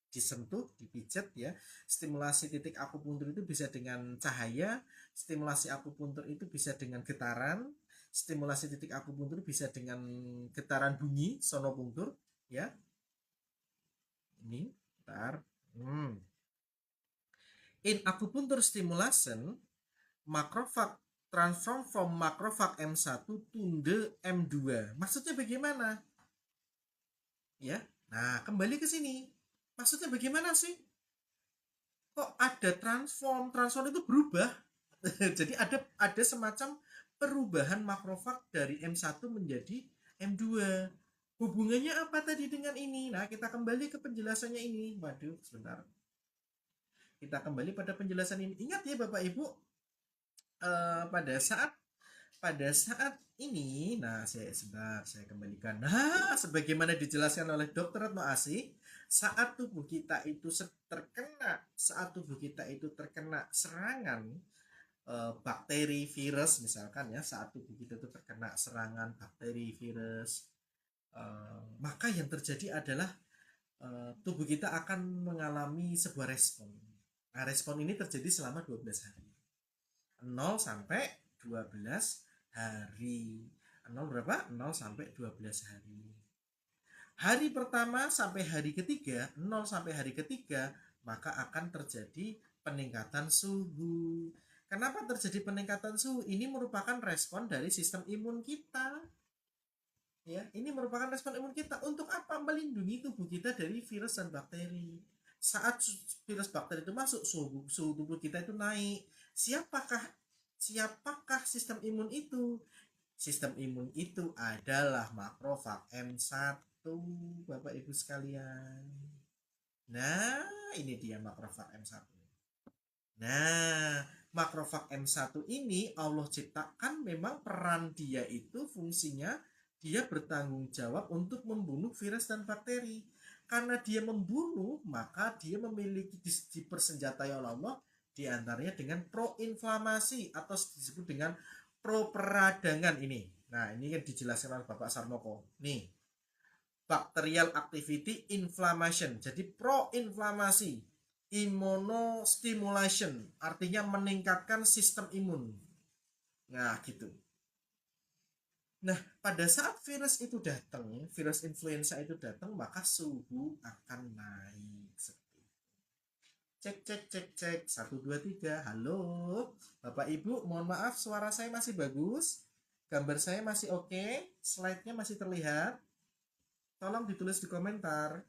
disentuh, dipijat ya. Stimulasi titik akupuntur itu bisa dengan cahaya, stimulasi akupuntur itu bisa dengan getaran, stimulasi titik akupuntur bisa dengan getaran bunyi, sonopunktur ya. Ini, bentar. In acupuncture stimulation, macrophage transform from macrophage M1 to the M2. Maksudnya bagaimana? Ya. Nah, kembali ke sini. Maksudnya bagaimana sih? Kok ada transform? Transform itu berubah. Jadi ada semacam perubahan makrofag dari M1 menjadi M2. Hubungannya apa tadi dengan ini? Nah, kita kembali ke penjelasannya ini. Waduh, sebentar. Kita kembali pada penjelasan ini. Ingat ya Bapak Ibu, pada saat ini, nah saya kembalikan. Nah, sebagaimana dijelaskan oleh Dr. Retno Asih, saat tubuh kita itu terkena serangan bakteri, virus misalkan ya, saat tubuh kita itu terkena serangan bakteri, virus, maka yang terjadi adalah tubuh kita akan mengalami sebuah respon. Nah, respon ini terjadi selama 12 hari. 0 sampai 12 hari. 0 berapa? 0 sampai 12 hari. Hari pertama sampai hari ketiga, 0 sampai hari ketiga, maka akan terjadi peningkatan suhu. Kenapa terjadi peningkatan suhu? Ini merupakan respon dari sistem imun kita. Ya, ini merupakan respon imun kita untuk apa? Melindungi tubuh kita dari virus dan bakteri. Saat virus bakteri itu masuk, suhu tubuh kita itu naik. Siapakah sistem imun itu? Sistem imun itu adalah makrofag M1, Bapak Ibu sekalian. Nah, ini dia makrofag M1. Nah, makrofag M1 ini Allah ciptakan memang peran dia itu fungsinya dia bertanggung jawab untuk membunuh virus dan bakteri. Karena dia membunuh, maka dia memiliki dipersenjatai oleh Allah diantaranya dengan proinflamasi atau disebut dengan properadangan ini. Nah, ini kan dijelaskan oleh Bapak Sarmoko. Nih, bacterial activity inflammation. Jadi proinflamasi, immunostimulation, artinya meningkatkan sistem imun. Nah, gitu. Nah, pada saat virus itu datang, virus influenza itu datang, maka suhu akan naik. Cek, cek, cek, cek. 1, 2, 3. Halo, Bapak Ibu, mohon maaf suara saya masih bagus. Gambar saya masih oke. Slide-nya masih terlihat. Tolong ditulis di komentar.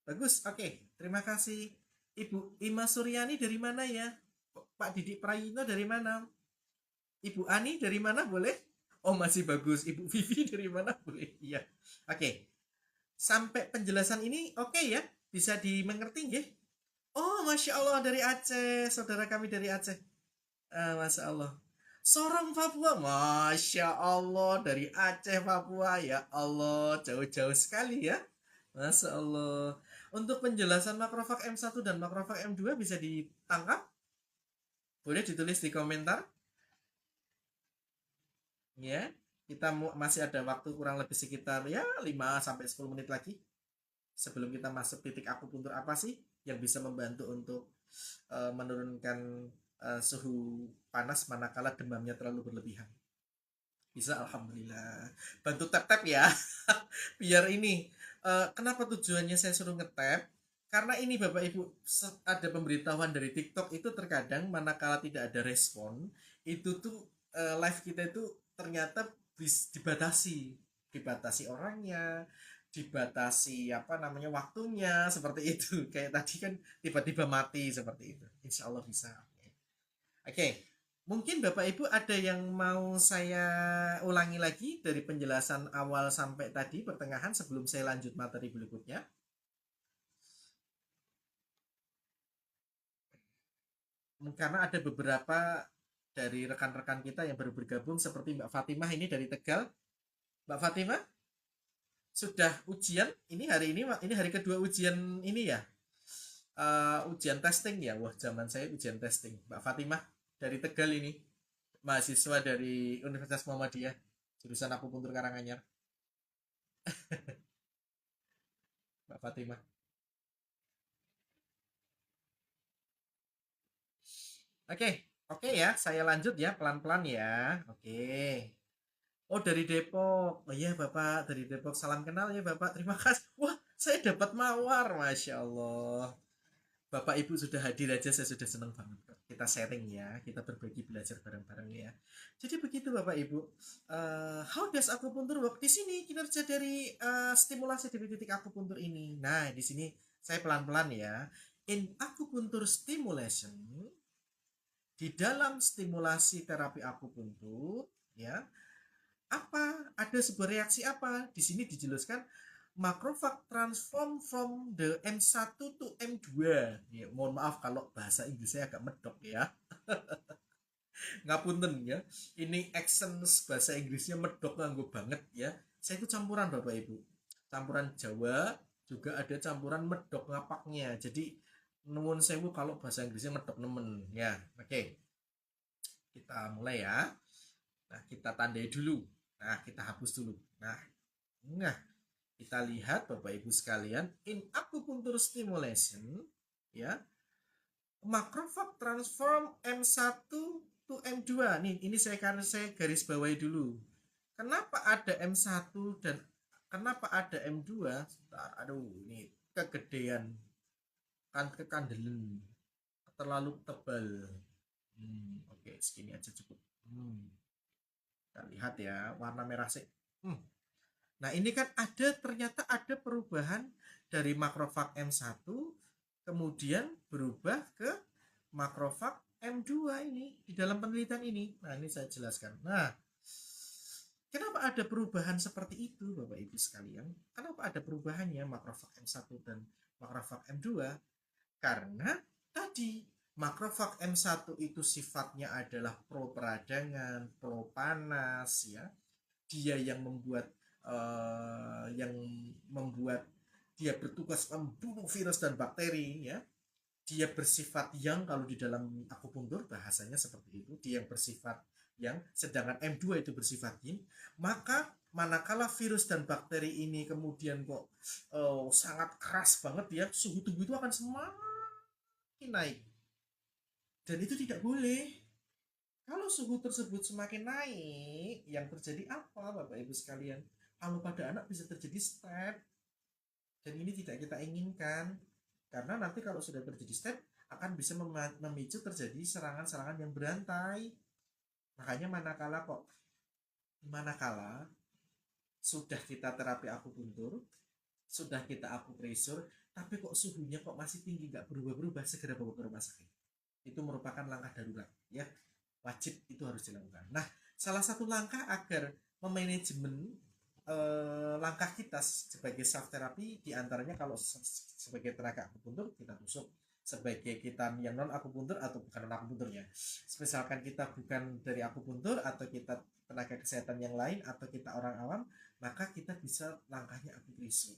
Bagus, oke. Terima kasih. Ibu Ima Suryani dari mana ya? Pak Didik Prayitno dari mana? Ibu Ani dari mana boleh? Oh masih bagus. Ibu Vivi dari mana boleh? Iya. Oke. Sampai penjelasan ini oke ya? Bisa dimengerti nggih? Oh Masya Allah dari Aceh. Saudara kami dari Aceh. Masya Allah. Sorong Papua. Masya Allah dari Aceh Papua. Ya Allah jauh-jauh sekali ya. Masya Allah. Untuk penjelasan makrofag M1 dan makrofag M2 bisa ditangkap? Boleh ditulis di komentar? Ya, kita masih ada waktu kurang lebih sekitar ya 5 sampai 10 menit lagi sebelum kita masuk titik akupuntur apa sih yang bisa membantu untuk menurunkan suhu panas manakala demamnya terlalu berlebihan. Bisa, alhamdulillah. Bantu tap-tap ya. Biar ini kenapa tujuannya saya suruh ngetap? Karena ini Bapak Ibu ada pemberitahuan dari TikTok itu terkadang manakala tidak ada respon, itu tuh live kita itu ternyata dibatasi orangnya, dibatasi apa namanya waktunya seperti itu. Kayak tadi kan tiba-tiba mati seperti itu. Insya Allah bisa. Oke, mungkin Bapak Ibu ada yang mau saya ulangi lagi dari penjelasan awal sampai tadi pertengahan sebelum saya lanjut materi berikutnya. Karena ada beberapa dari rekan-rekan kita yang baru bergabung seperti Mbak Fatimah ini dari Tegal. Mbak Fatimah sudah ujian ini hari kedua ujian ini ya. Ujian testing ya. Wah, zaman saya ujian testing. Mbak Fatimah dari Tegal ini, mahasiswa dari Universitas Muhammadiyah, jurusan akupuntur Karanganyar. Mbak Fatimah. Oke, oke ya, saya lanjut ya pelan-pelan ya. Oke. Oh dari Depok. Oh iya Bapak dari Depok. Salam kenal ya Bapak. Terima kasih. Wah saya dapat mawar. Masya Allah. Bapak Ibu sudah hadir aja saya sudah senang banget. Kita sharing ya. Kita berbagi belajar bareng-bareng ya. Jadi begitu Bapak Ibu. How does akupuntur work? Di sini kinerja dari stimulasi dari titik akupuntur ini. Nah di sini saya pelan-pelan ya. In acupuncture stimulation, di dalam stimulasi terapi akupuntur ya, apa ada sebuah reaksi apa di sini dijelaskan makrofag transform from the M1 to M2 ya, mohon maaf kalau bahasa Inggris saya agak medok ya. Ngapunten ya, ini accent bahasa Inggrisnya medok nganggo banget ya. Saya itu campuran Bapak Ibu, campuran Jawa juga ada campuran medok ngapaknya, jadi nuwun sewu kalau bahasa Inggrisnya medok nemen ya. Oke, kita mulai ya. Nah kita tandai dulu, nah kita hapus dulu. Nah kita lihat Bapak Ibu sekalian, in acupuncture stimulation ya, makrofag transform M1 to M2. Nih, ini saya garis bawahi dulu. Kenapa ada M1 dan kenapa ada M2? Sebentar, aduh, ini kegedean kan kekandelen terlalu tebal. Oke, segini aja cukup. Kita lihat ya, warna merah sih. Nah, ini kan ternyata ada perubahan dari makrofag M1 kemudian berubah ke makrofag M2 ini di dalam penelitian ini. Nah, ini saya jelaskan. Nah, Kenapa ada perubahan seperti itu, Bapak Ibu sekalian? Kenapa ada perubahannya makrofag M1 dan makrofag M2? Karena tadi makrofag M1 itu sifatnya adalah pro peradangan, pro panas ya. Dia yang membuat dia bertugas membunuh virus dan bakteri ya. Dia bersifat yang, kalau di dalam akupuntur bahasanya seperti itu, dia yang bersifat yang, sedangkan M2 itu bersifat yin. Maka manakala virus dan bakteri ini kemudian kok sangat keras banget ya, suhu tubuh itu akan semakin naik, dan itu tidak boleh. Kalau suhu tersebut semakin naik, yang terjadi apa Bapak Ibu sekalian? Kalau pada anak bisa terjadi step, dan ini tidak kita inginkan. Karena nanti kalau sudah terjadi step, akan bisa memicu terjadi serangan-serangan yang berantai. Makanya manakala sudah kita terapi akupuntur, sudah kita akupresur, tapi kok suhunya kok masih tinggi, nggak berubah-berubah, segera bawa ke rumah sakit. Itu merupakan langkah darurat ya, wajib itu harus dilakukan. Nah, salah satu langkah agar memanajemen langkah kita sebagai self therapy, diantaranya kalau sebagai tenaga akupuntur kita tusuk, sebagai kita yang non akupuntur atau bukan non akupuntur ya, misalkan kita bukan dari akupuntur atau kita tenaga kesehatan yang lain atau kita orang awam, maka kita bisa langkahnya akupresur.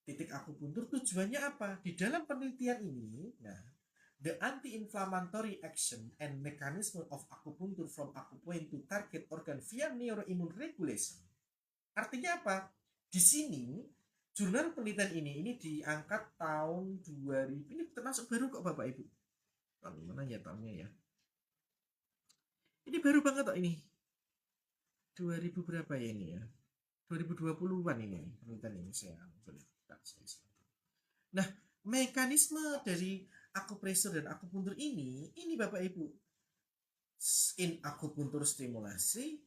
Titik akupuntur tujuannya apa? Di dalam penelitian ini, nah, the anti-inflammatory action and mechanism of acupuncture from acupoint to target organ via neuroimmune regulation. Artinya apa? Di sini jurnal penelitian ini diangkat tahun 2000. Ini termasuk baru kok Bapak Ibu. Tahun mana ya tahunnya ya? Ini baru banget kok ini. 2000 berapa ya ini ya? 2020-an ini penelitian ini saya boleh. Nah, mekanisme dari akupresur dan akupuntur ini Bapak Ibu, in akupuntur stimulasi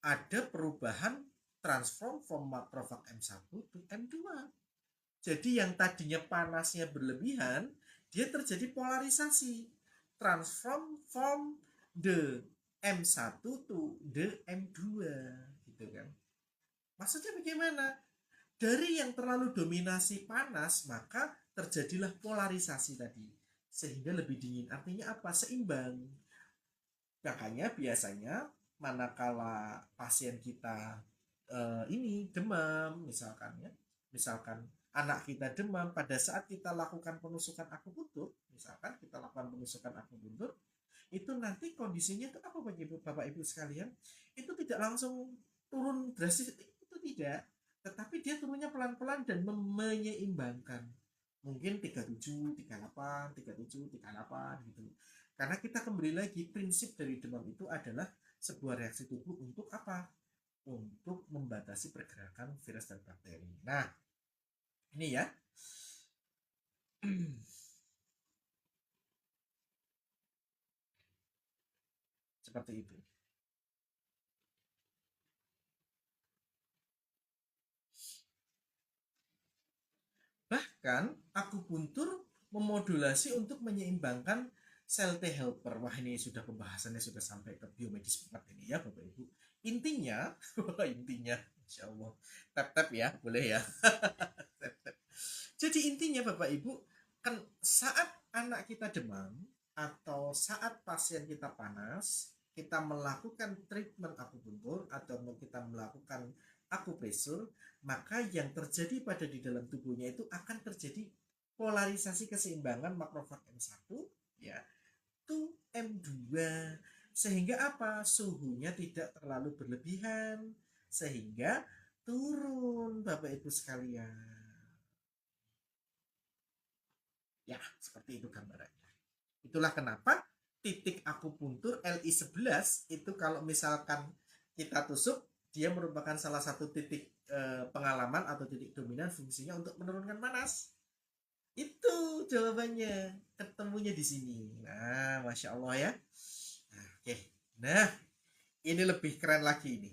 ada perubahan transform from makrofag M1 to M2. Jadi yang tadinya panasnya berlebihan, dia terjadi polarisasi, transform from the M1 to the M2 gitu kan. Maksudnya bagaimana? Dari yang terlalu dominasi panas, maka terjadilah polarisasi tadi, sehingga lebih dingin. Artinya apa? Seimbang. Makanya biasanya manakala pasien kita ini demam misalkan ya, misalkan anak kita demam, pada saat kita lakukan penusukan akupuntur, misalkan kita lakukan penusukan akupuntur, itu nanti kondisinya itu apa Bapak Ibu sekalian? Itu tidak langsung turun drastis, itu tidak, tetapi dia turunnya pelan-pelan dan menyeimbangkan. Mungkin 37, 38, 37, 38 gitu. Karena kita kembali lagi, prinsip dari demam itu adalah sebuah reaksi tubuh untuk apa? Untuk membatasi pergerakan virus dan bakteri. Nah, ini ya. Seperti itu. Bahkan akupuntur memodulasi untuk menyeimbangkan sel T helper. Wah, ini sudah pembahasannya sudah sampai ke biomedis 4 ini ya Bapak Ibu. Intinya, Insya Allah, tap-tap ya, boleh ya. Jadi intinya Bapak Ibu, kan saat anak kita demam atau saat pasien kita panas, kita melakukan treatment akupuntur atau kita melakukan akupresur, maka yang terjadi pada di dalam tubuhnya itu akan terjadi polarisasi keseimbangan makrofag M1 ya to M2, sehingga apa? Suhunya tidak terlalu berlebihan, sehingga turun Bapak Ibu sekalian. Ya, seperti itu gambarannya. Itulah kenapa titik akupuntur LI11 itu kalau misalkan kita tusuk, dia merupakan salah satu titik pengalaman atau titik dominan fungsinya untuk menurunkan panas. Itu jawabannya, ketemunya di sini. Nah, Masya Allah ya. Nah, oke. Nah, ini lebih keren lagi ini.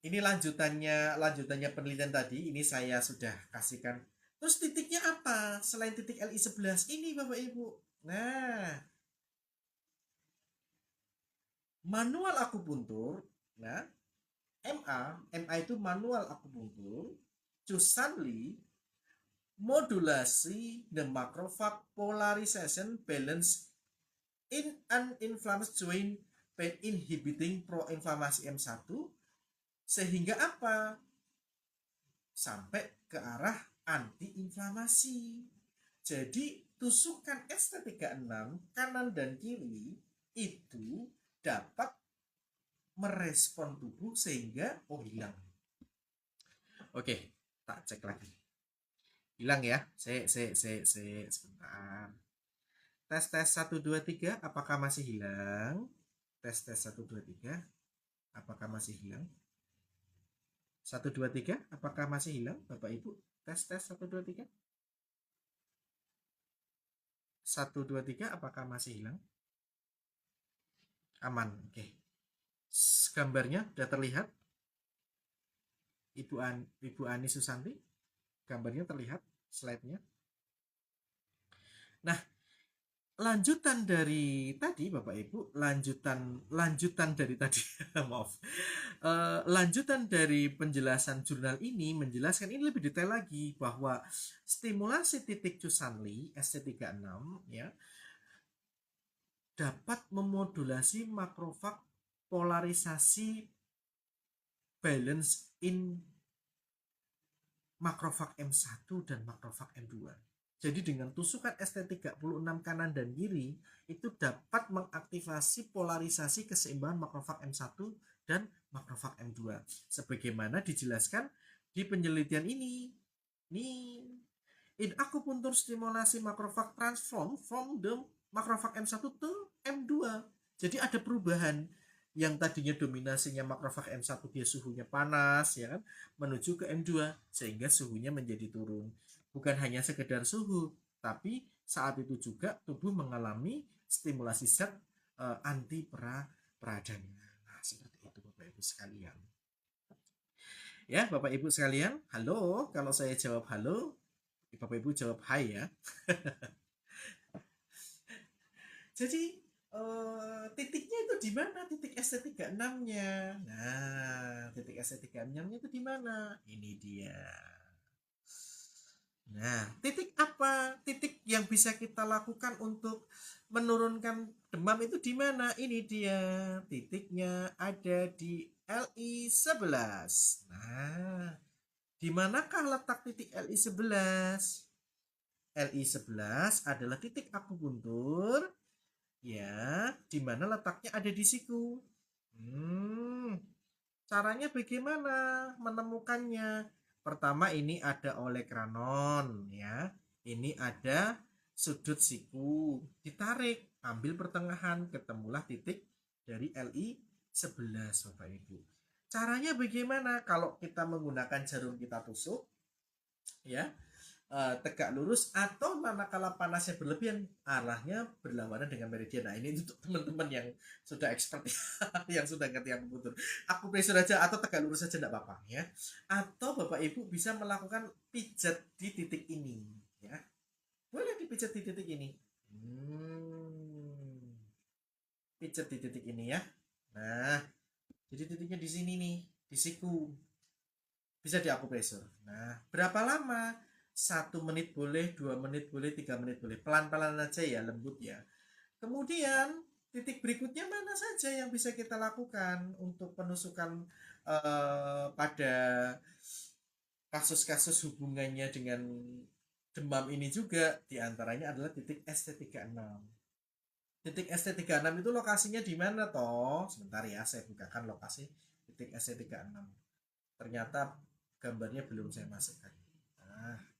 Ini lanjutannya penelitian tadi. Ini saya sudah kasihkan. Terus titiknya apa? Selain titik LI11 ini Bapak Ibu. Nah, manual akupuntur, nah MA itu manual akupuntur, Cusanli modulasi the macrophage polarization balance in an inflammatory joint pain inhibiting pro-inflamasi M1 sehingga apa? Sampai ke arah anti-inflamasi. Jadi tusukan S336 kanan dan kiri itu dapat merespon tubuh sehingga hilang. Oke, tak cek lagi. Hilang ya. Sebentar. Tes 1 2 3 apakah masih hilang? Tes 1 2 3 apakah masih hilang? 1 2 3 apakah masih hilang Bapak Ibu? Tes 1 2 3. 1 2 3 apakah masih hilang? Aman. Oke. Gambarnya sudah terlihat? Ibu Ani Susanti, gambarnya terlihat slide-nya. Nah, lanjutan dari tadi Bapak Ibu, lanjutan dari tadi maaf. Lanjutan dari penjelasan jurnal ini menjelaskan ini lebih detail lagi bahwa stimulasi titik Cusanli SC36 ya dapat memodulasi makrofag polarisasi balance in makrofag M1 dan makrofag M2. Jadi dengan tusukan ST36 kanan dan kiri itu dapat mengaktifasi polarisasi keseimbangan makrofag M1 dan makrofag M2. Sebagaimana dijelaskan di penelitian ini. In acupuncture stimulasi makrofag transform from the makrofag M1 to M2. Jadi ada perubahan yang tadinya dominasinya makrofag M1 dia suhunya panas ya kan menuju ke M2 sehingga suhunya menjadi turun. Bukan hanya sekedar suhu, tapi saat itu juga tubuh mengalami stimulasi zat anti peradana. Nah, seperti itu Bapak Ibu sekalian. Ya, Bapak Ibu sekalian, halo. Kalau saya jawab halo, Bapak Ibu jawab hai ya. Jadi titiknya itu di mana? Titik ST36-nya. Nah, titik ST36-nya itu di mana? Ini dia. Nah, titik apa? Titik yang bisa kita lakukan untuk menurunkan demam itu di mana? Ini dia. Titiknya ada di LI11. Nah, di manakah letak titik LI11? LI11 adalah titik akupuntur ya, di mana letaknya ada di siku. Caranya bagaimana menemukannya? Pertama ini ada olekranon ya. Ini ada sudut siku. Ditarik, ambil pertengahan, ketemulah titik dari LI11 Bapak Ibu. Caranya bagaimana? Kalau kita menggunakan jarum kita tusuk ya, tegak lurus atau manakala panasnya berlebihan arahnya berlawanan dengan meridian. Nah ini untuk teman-teman yang sudah expert yang sudah ngerti akupuntur. Akupressure aja atau tegak lurus saja tidak apa-apa ya. Atau Bapak Ibu bisa melakukan pijat di titik ini ya. Boleh dipijat di titik ini. Pijat di titik ini ya. Nah, jadi titiknya di sini nih, di siku. Bisa di akupressure. Nah, berapa lama? 1 menit boleh, 2 menit boleh, 3 menit boleh. Pelan-pelan aja ya, lembut ya. Kemudian titik berikutnya mana saja yang bisa kita lakukan untuk penusukan pada kasus-kasus hubungannya dengan demam ini juga. Diantaranya adalah titik ST36. Titik ST36 itu lokasinya di mana toh? Sebentar ya, saya bukakan lokasi titik ST36. Ternyata gambarnya belum saya masukkan. Nah,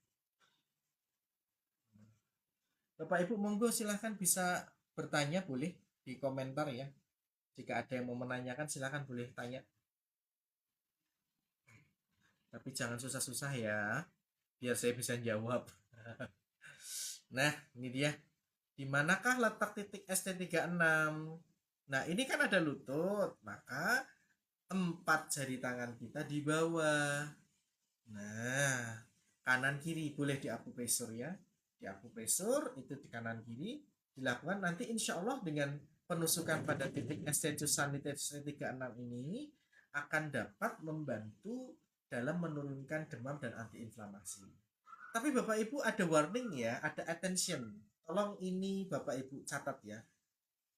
Bapak Ibu monggo silahkan bisa bertanya boleh di komentar ya. Jika ada yang mau menanyakan silahkan boleh tanya. Tapi jangan susah-susah ya, biar saya bisa jawab. Nah, ini dia. Di manakah letak titik ST36? Nah, ini kan ada lutut, maka 4 jari tangan kita di bawah. Nah, kanan kiri boleh di akupressure ya. Di akupressure itu di kanan kiri dilakukan nanti insya Allah dengan penusukan pada titik ST-36 ini akan dapat membantu dalam menurunkan demam dan antiinflamasi. Tapi Bapak Ibu ada warning ya, ada attention. Tolong ini Bapak Ibu catat ya.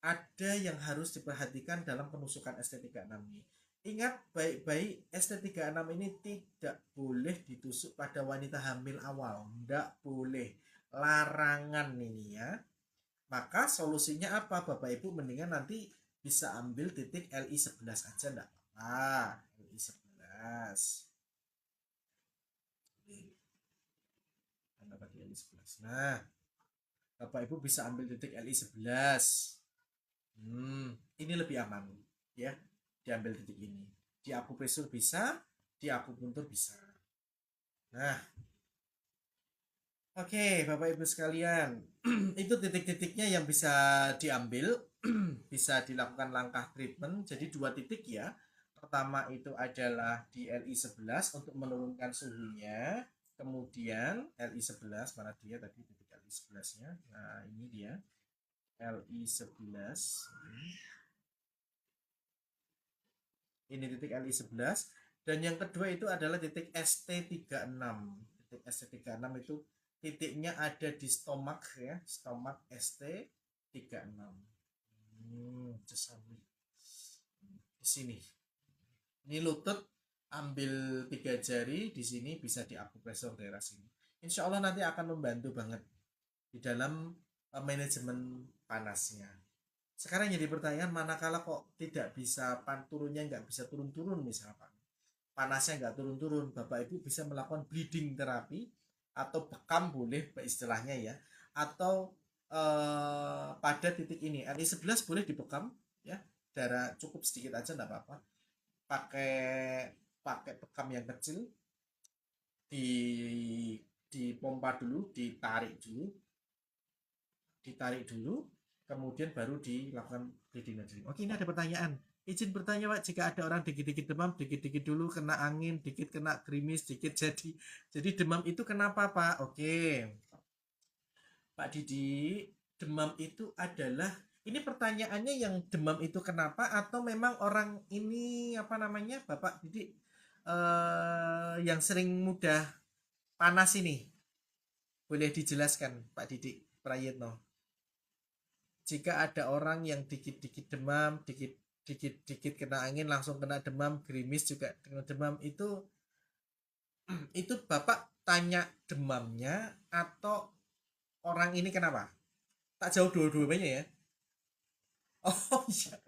Ada yang harus diperhatikan dalam penusukan ST-36 ini. Ingat baik-baik, ST-36 ini tidak boleh ditusuk pada wanita hamil awal. Tidak boleh. Larangan ini ya. Maka solusinya apa Bapak Ibu? Mendingan nanti bisa ambil titik LI11 aja enggak apa-apa. LI11. LI11. Nah, Bapak Ibu bisa ambil titik LI11. Ini lebih aman ya. Diambil titik ini. Di akupresur bisa, di akupuntur bisa. Nah, oke, Bapak Ibu sekalian, itu titik-titiknya yang bisa diambil, bisa dilakukan langkah treatment. Jadi dua titik ya. Pertama itu adalah di LI11 untuk menurunkan suhunya. Kemudian LI11, mana dia tadi titik LI11-nya? Nah, ini dia. LI11. Ini titik LI11. Dan yang kedua itu adalah titik ST36. Titik ST36 itu titiknya ada di stomach ya, stomach ST36. Di sini. Ini lutut, ambil 3 jari di sini, bisa diakupresur daerah sini. Insya Allah nanti akan membantu banget di dalam manajemen panasnya. Sekarang jadi pertanyaan, manakala kok tidak bisa turunnya, nggak bisa turun-turun misalkan, panasnya nggak turun-turun, Bapak Ibu bisa melakukan bleeding terapi atau bekam boleh istilahnya ya, atau pada titik ini LI11 boleh dibekam ya, darah cukup sedikit aja nggak apa-apa, pakai pakai bekam yang kecil, dipompa dulu, ditarik dulu, kemudian baru dilakukan bleeding. Oke, ini ada pertanyaan. Izin bertanya Pak, jika ada orang dikit-dikit demam, dikit-dikit dulu kena angin, dikit kena gerimis, dikit jadi demam itu kenapa Pak? Oke, Pak Didi, demam itu adalah, ini pertanyaannya yang demam itu kenapa, atau memang orang ini apa namanya Bapak Didi yang sering mudah panas ini? Boleh dijelaskan Pak Didi Prayitno. Jika ada orang yang dikit-dikit demam, dikit-dikit kena angin langsung kena demam, gerimis juga kena demam, itu Bapak tanya demamnya atau orang ini kenapa? Tak jauh dua-duanya ya. Oh iya.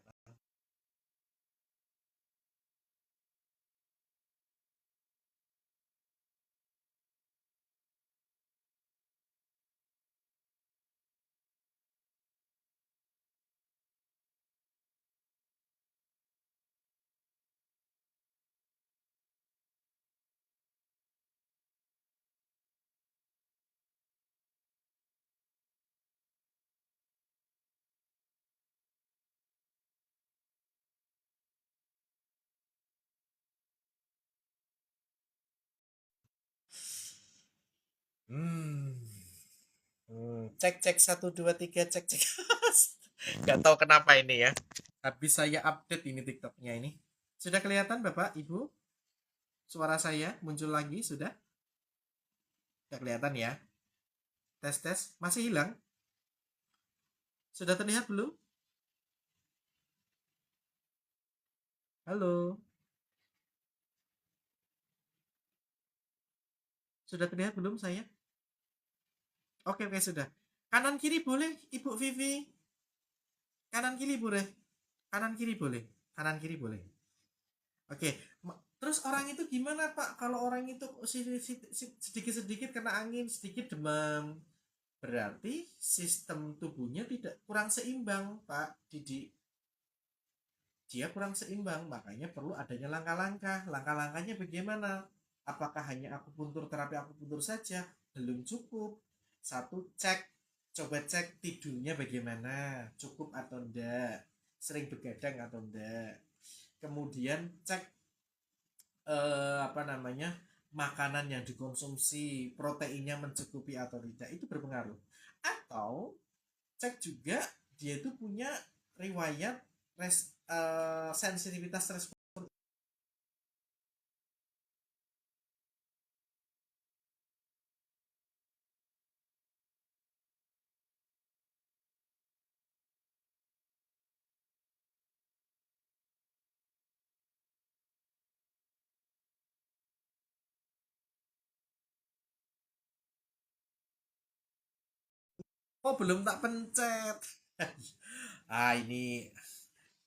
Hmm. Cek cek 1 2 3 cek cek. Gak tahu kenapa ini ya. Habis saya update ini TikToknya ini. Sudah kelihatan Bapak Ibu? Suara saya muncul lagi sudah? Sudah kelihatan ya? Tes tes. Masih hilang? Sudah terlihat belum? Halo. Sudah terlihat belum saya? Oke oke sudah. Kanan kiri boleh Ibu Vivi? Kanan kiri boleh? Kanan kiri boleh? Kanan kiri boleh. Oke. Terus orang itu gimana Pak? Kalau orang itu sedikit-sedikit kena angin, sedikit demam, berarti sistem tubuhnya tidak kurang seimbang Pak Didi. Dia kurang seimbang, makanya perlu adanya langkah-langkah. Langkah-langkahnya bagaimana? Apakah hanya akupuntur, terapi akupuntur saja? Belum cukup. Satu, coba cek tidurnya bagaimana, cukup atau enggak, sering begadang atau enggak. Kemudian cek apa namanya, makanan yang dikonsumsi, proteinnya mencukupi atau tidak, itu berpengaruh. Atau cek juga dia itu punya riwayat sensitivitas respon. Oh, belum tak pencet. Ah, ini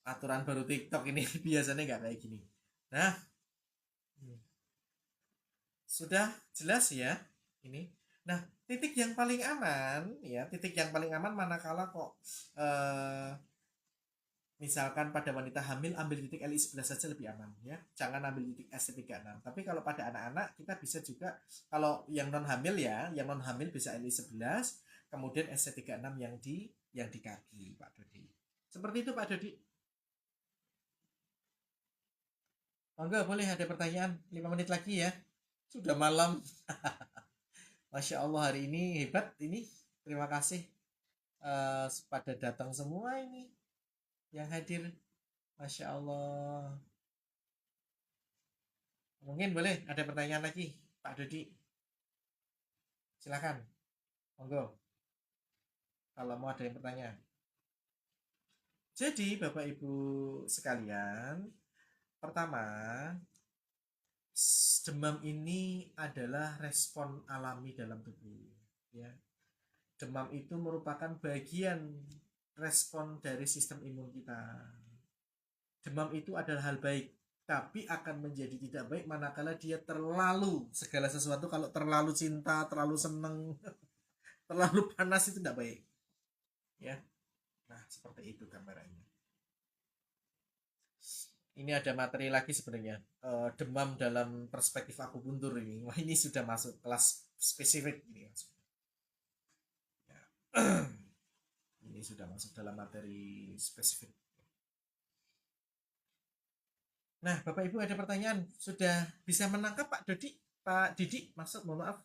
aturan baru TikTok ini. Biasanya nggak kayak gini. Nah, sudah jelas ya ini. Nah, titik yang paling aman ya, titik yang paling aman manakala kok eh, misalkan pada wanita hamil ambil titik LI11 saja lebih aman ya. Jangan ambil titik ST36. Tapi kalau pada anak-anak kita bisa juga, kalau yang non hamil ya, yang non hamil bisa LI11, kemudian ST36 yang di kaki, Pak Dodi. Seperti itu Pak Dodi. Oh enggak, boleh ada pertanyaan 5 menit lagi ya. Sudah malam. Masya Allah, hari ini hebat ini. Terima kasih pada datang semua ini yang hadir. Masya Allah. Mungkin boleh ada pertanyaan lagi, Pak Dodi. Silakan. Monggo. Kalau mau ada yang bertanya. Jadi Bapak Ibu sekalian, pertama, demam ini adalah respon alami dalam tubuh. Ya, demam itu merupakan bagian respon dari sistem imun kita. Demam itu adalah hal baik, tapi akan menjadi tidak baik manakala dia terlalu, segala sesuatu kalau terlalu cinta, terlalu seneng, terlalu panas itu tidak baik. Ya, nah seperti itu gambarannya. Ini ada materi lagi sebenarnya. Demam dalam perspektif akupuntur ini. Wah, ini sudah masuk kelas spesifik ini. Ya. Ini sudah masuk dalam materi spesifik. Nah, Bapak Ibu ada pertanyaan. Sudah bisa menangkap Pak Dodi? Pak Didi, maksud mohon maaf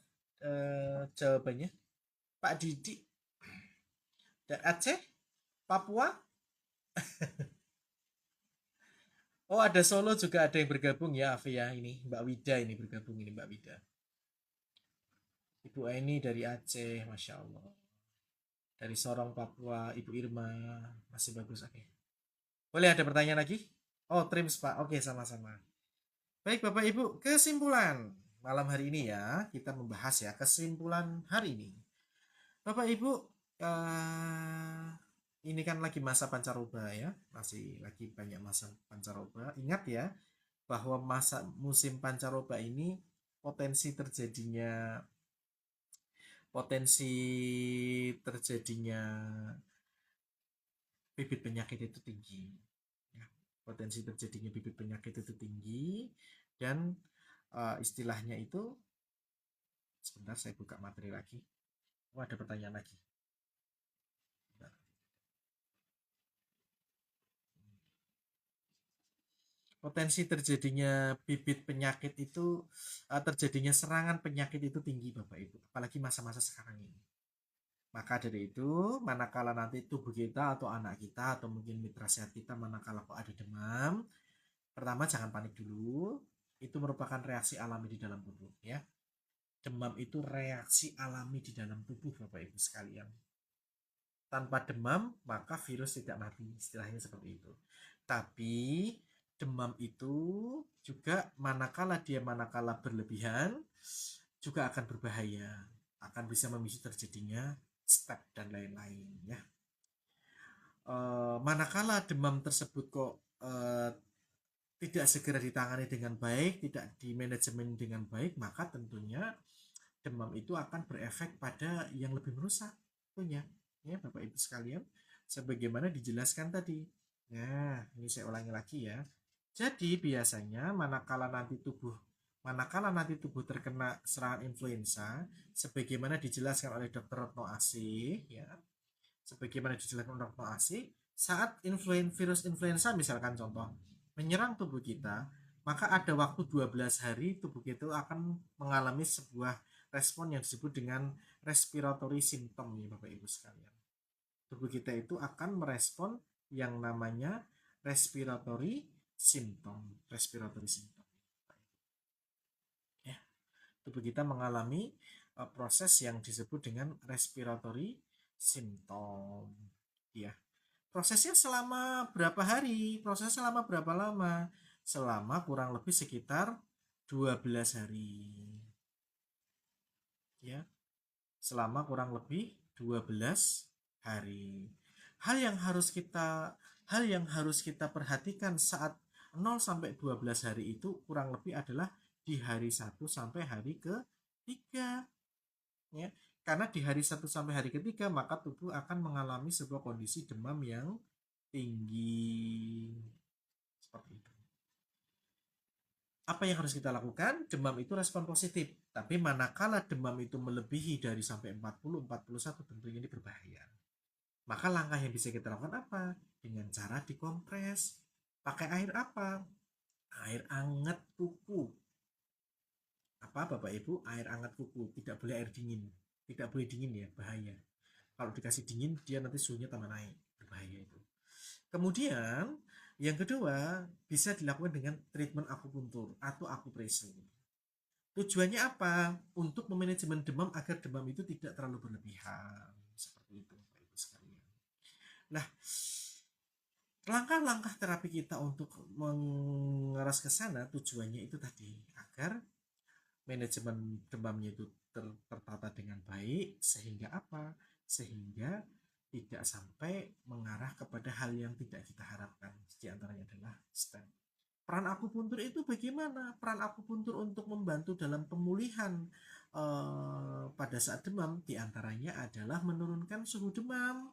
jawabannya. Pak Didi. Dan Aceh? Papua? Oh, ada Solo juga ada yang bergabung ya, Afi ya. Ini Mbak Wida ini bergabung ini Mbak Wida. Ibu Eni dari Aceh, Masya Allah. Dari Sorong, Papua, Ibu Irma. Masih bagus, oke. Boleh ada pertanyaan lagi? Oh, Trims Pak. Oke, sama-sama. Baik, Bapak Ibu, kesimpulan malam hari ini ya. Kita membahas ya kesimpulan hari ini. Bapak Ibu, eh, ini kan lagi masa pancaroba ya. Masih lagi banyak masa pancaroba. Ingat ya, bahwa masa musim pancaroba ini potensi terjadinya potensi terjadinya bibit penyakit itu tinggi. Ya, potensi terjadinya bibit penyakit itu tinggi dan istilahnya itu, sebentar saya buka materi lagi. Oh, ada pertanyaan lagi. Potensi terjadinya bibit penyakit itu, terjadinya serangan penyakit itu tinggi Bapak Ibu, apalagi masa-masa sekarang ini. Maka dari itu, manakala nanti tubuh kita atau anak kita atau mungkin mitra sehat kita manakala kok ada demam, pertama jangan panik dulu. Itu merupakan reaksi alami di dalam tubuh ya. Demam itu reaksi alami di dalam tubuh Bapak Ibu sekalian. Tanpa demam maka virus tidak mati, istilahnya seperti itu. Tapi demam itu juga manakala berlebihan juga akan berbahaya, akan bisa memicu terjadinya step dan lain-lain ya. Manakala demam tersebut kok tidak segera ditangani dengan baik, tidak dimanajemen dengan baik, maka tentunya demam itu akan berefek pada yang lebih merusak tentunya ya Bapak Ibu sekalian, sebagaimana dijelaskan tadi. Nah, ini saya ulangi lagi ya. Jadi biasanya manakala nanti tubuh terkena serangan influenza, sebagaimana dijelaskan oleh Dr. Retno Asih ya, sebagaimana dijelaskan oleh Retno Asih, saat virus influenza misalkan contoh menyerang tubuh kita, maka ada waktu 12 hari tubuh kita akan mengalami sebuah respon yang disebut dengan respiratory symptom ya Bapak Ibu sekalian. Tubuh kita itu akan merespon yang namanya respiratory symptom. Respiratory symptom. Ya, tubuh kita mengalami proses yang disebut dengan respiratory symptom. Ya, prosesnya selama berapa hari? Prosesnya selama berapa lama? Selama kurang lebih sekitar 12 hari. Ya, selama kurang lebih 12 hari. Hal yang harus kita hal yang harus kita perhatikan saat 0 sampai 12 hari itu kurang lebih adalah di hari 1 sampai hari ke-3, ya. Karena di hari 1 sampai hari ke-3 maka tubuh akan mengalami sebuah kondisi demam yang tinggi. Seperti itu. Apa yang harus kita lakukan? Demam itu respon positif. Tapi manakala demam itu melebihi dari sampai 40, 41, tentunya ini berbahaya. Maka langkah yang bisa kita lakukan apa? Dengan cara dikompres. Pakai air apa? Air hangat kuku. Apa Bapak Ibu? Air hangat kuku. Tidak boleh air dingin. Tidak boleh dingin ya, bahaya. Kalau dikasih dingin, dia nanti suhunya tambah naik. Berbahaya itu. Kemudian, yang kedua, bisa dilakukan dengan treatment akupuntur atau akupresur. Tujuannya apa? Untuk memanajemen demam agar demam itu tidak terlalu berlebihan. Seperti itu, Bapak Ibu sekalian. Nah, langkah-langkah terapi kita untuk mengarah ke sana tujuannya itu tadi agar manajemen demamnya itu tertata dengan baik sehingga apa? Sehingga tidak sampai mengarah kepada hal yang tidak kita harapkan. Di antaranya adalah stent. Peran akupuntur itu bagaimana? Peran akupuntur untuk membantu dalam pemulihan pada saat demam diantaranya adalah menurunkan suhu demam,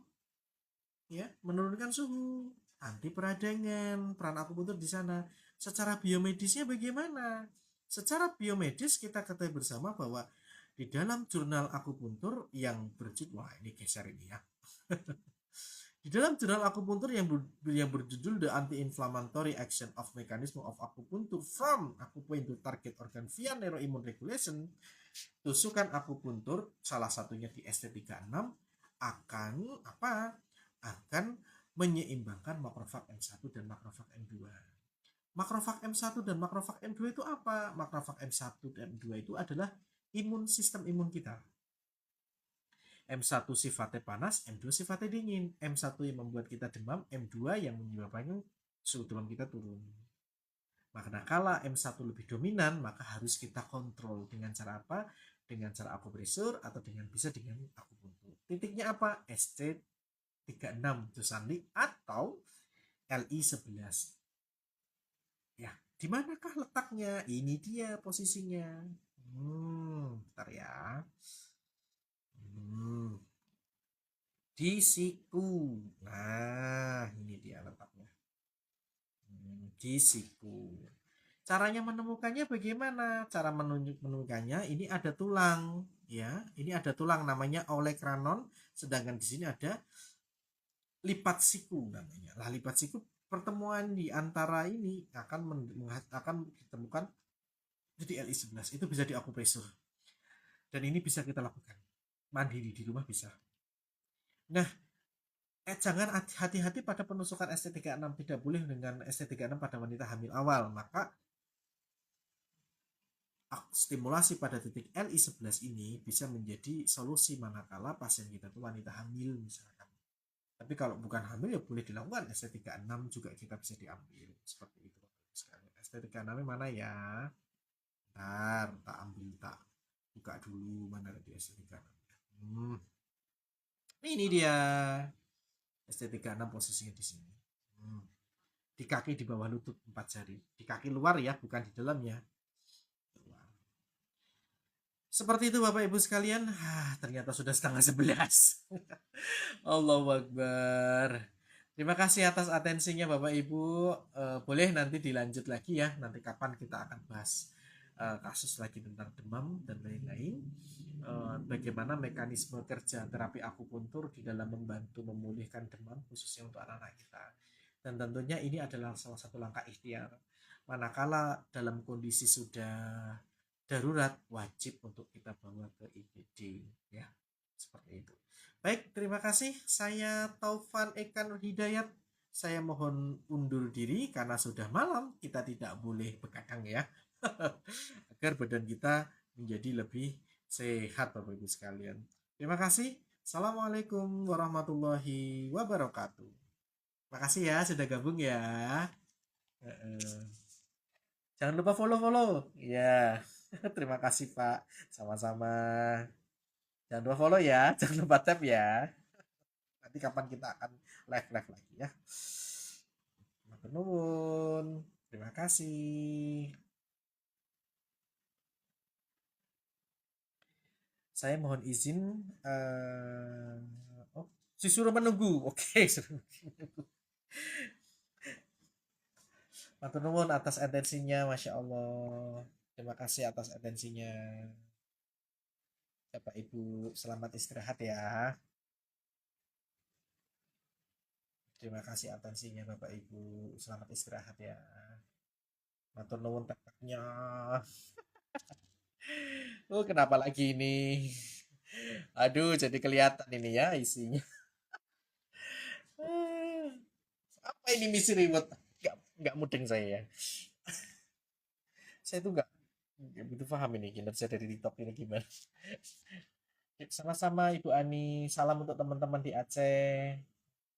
ya, menurunkan suhu, anti peradangan. Peran akupuntur di sana. Secara biomedisnya bagaimana? Secara biomedis kita ketahui bersama bahwa di dalam jurnal akupuntur yang berjudul, wah ini geser ini ya. Di dalam jurnal akupuntur yang berjudul The Anti-Inflammatory Action of Mechanism of Acupuncture from Acupuncture Target Organ via Neuroimmune Regulation, tusukan akupuntur salah satunya di ST36 akan apa? Akan menyeimbangkan makrofag M1 dan makrofag M2. Makrofag M1 dan makrofag M2 itu apa? Makrofag M1 dan M2 itu adalah sistem imun kita. M1 sifatnya panas, M2 sifatnya dingin. M1 yang membuat kita demam, M2 yang menyebabkan suhu demam kita turun. Maka kala M1 lebih dominan, maka harus kita kontrol dengan cara apa? Dengan cara akupresur atau bisa dengan akupuntur. Titiknya apa? ST36 Jusandi atau LI11. Ya, di manakah letaknya? Ini dia posisinya. Bentar ya. Di siku. Nah, ini dia letaknya. Di siku. Caranya menemukannya bagaimana? Cara menemukannya ini ada tulang, ya. Ini ada tulang namanya olecranon, sedangkan di sini ada lipat siku namanya. Lah lipat siku pertemuan di antara ini akan ditemukan jadi LI11. Itu bisa diakupresur. Dan ini bisa kita lakukan mandiri di rumah bisa. Nah, jangan hati-hati pada penusukan ST36, tidak boleh dengan ST36 pada wanita hamil awal, maka stimulasi pada titik LI11 ini bisa menjadi solusi manakala pasien kita itu wanita hamil misalkan. Tapi kalau bukan hamil ya boleh dilakukan ST36 juga kita bisa diambil seperti itu. ST36 mana ya? Bentar, tak ambil, tak buka dulu mana di ST36. Ini dia ST36 posisinya di sini. Di kaki di bawah lutut 4 jari. Di kaki luar ya, bukan di dalamnya. Seperti itu Bapak Ibu sekalian. Ternyata sudah 10:30. Allahu Akbar. Terima kasih atas atensinya Bapak Ibu. Boleh nanti dilanjut lagi ya. Nanti kapan kita akan bahas kasus lagi tentang demam dan lain-lain. Bagaimana mekanisme kerja terapi akupuntur di dalam membantu memulihkan demam khususnya untuk anak-anak kita. Dan tentunya ini adalah salah satu langkah ikhtiar. Manakala dalam kondisi sudah darurat, wajib untuk kita bawa ke IGD ya. Seperti itu. Baik, terima kasih. Saya Taufan Ekan Hidayat Saya mohon undur diri karena sudah malam, kita tidak boleh begadang ya. Agar badan kita menjadi lebih sehat Bapak Ibu sekalian. Terima kasih. Assalamualaikum warahmatullahi wabarakatuh. Makasih ya sudah gabung ya. Jangan lupa follow-follow. Ya, terima kasih Pak. Sama-sama. Jangan lupa follow ya. Jangan lupa tap ya. Nanti kapan kita akan live-live lagi ya. Matur nuwun. Terima kasih. Saya mohon izin. Oh, disuruh menunggu. Oke, suruh menunggu. Matur nuwun atas atensinya, Masya Allah. Terima kasih atas atensinya. Bapak Ibu, selamat istirahat ya. Terima kasih atensinya Bapak Ibu. Selamat istirahat ya. Matur nuwun tekteknya. Oh, kenapa lagi ini? Aduh, jadi kelihatan ini ya isinya. Apa ini misi reward? Nggak mudeng saya ya. Saya tuh nggak begitu paham ini kinerja dari TikTok ini gimana. Sama-sama Ibu Ani. Salam untuk teman-teman di Aceh.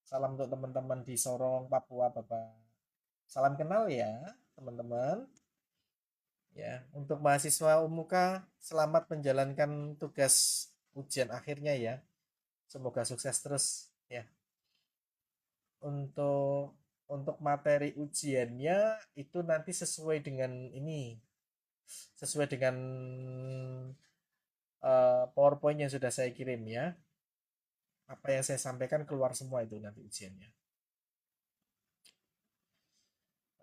Salam untuk teman-teman di Sorong, Papua, Bapak. Salam kenal ya, teman-teman. Ya, untuk mahasiswa UMUKA, selamat menjalankan tugas ujian akhirnya ya. Semoga sukses terus ya. Untuk materi ujiannya itu nanti sesuai dengan ini, sesuai dengan PowerPoint yang sudah saya kirim ya. Apa yang saya sampaikan keluar semua itu nanti ujiannya.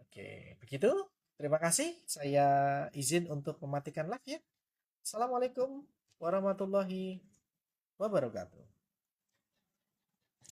Oke, begitu. Terima kasih. Saya izin untuk mematikan live ya. Assalamualaikum warahmatullahi wabarakatuh.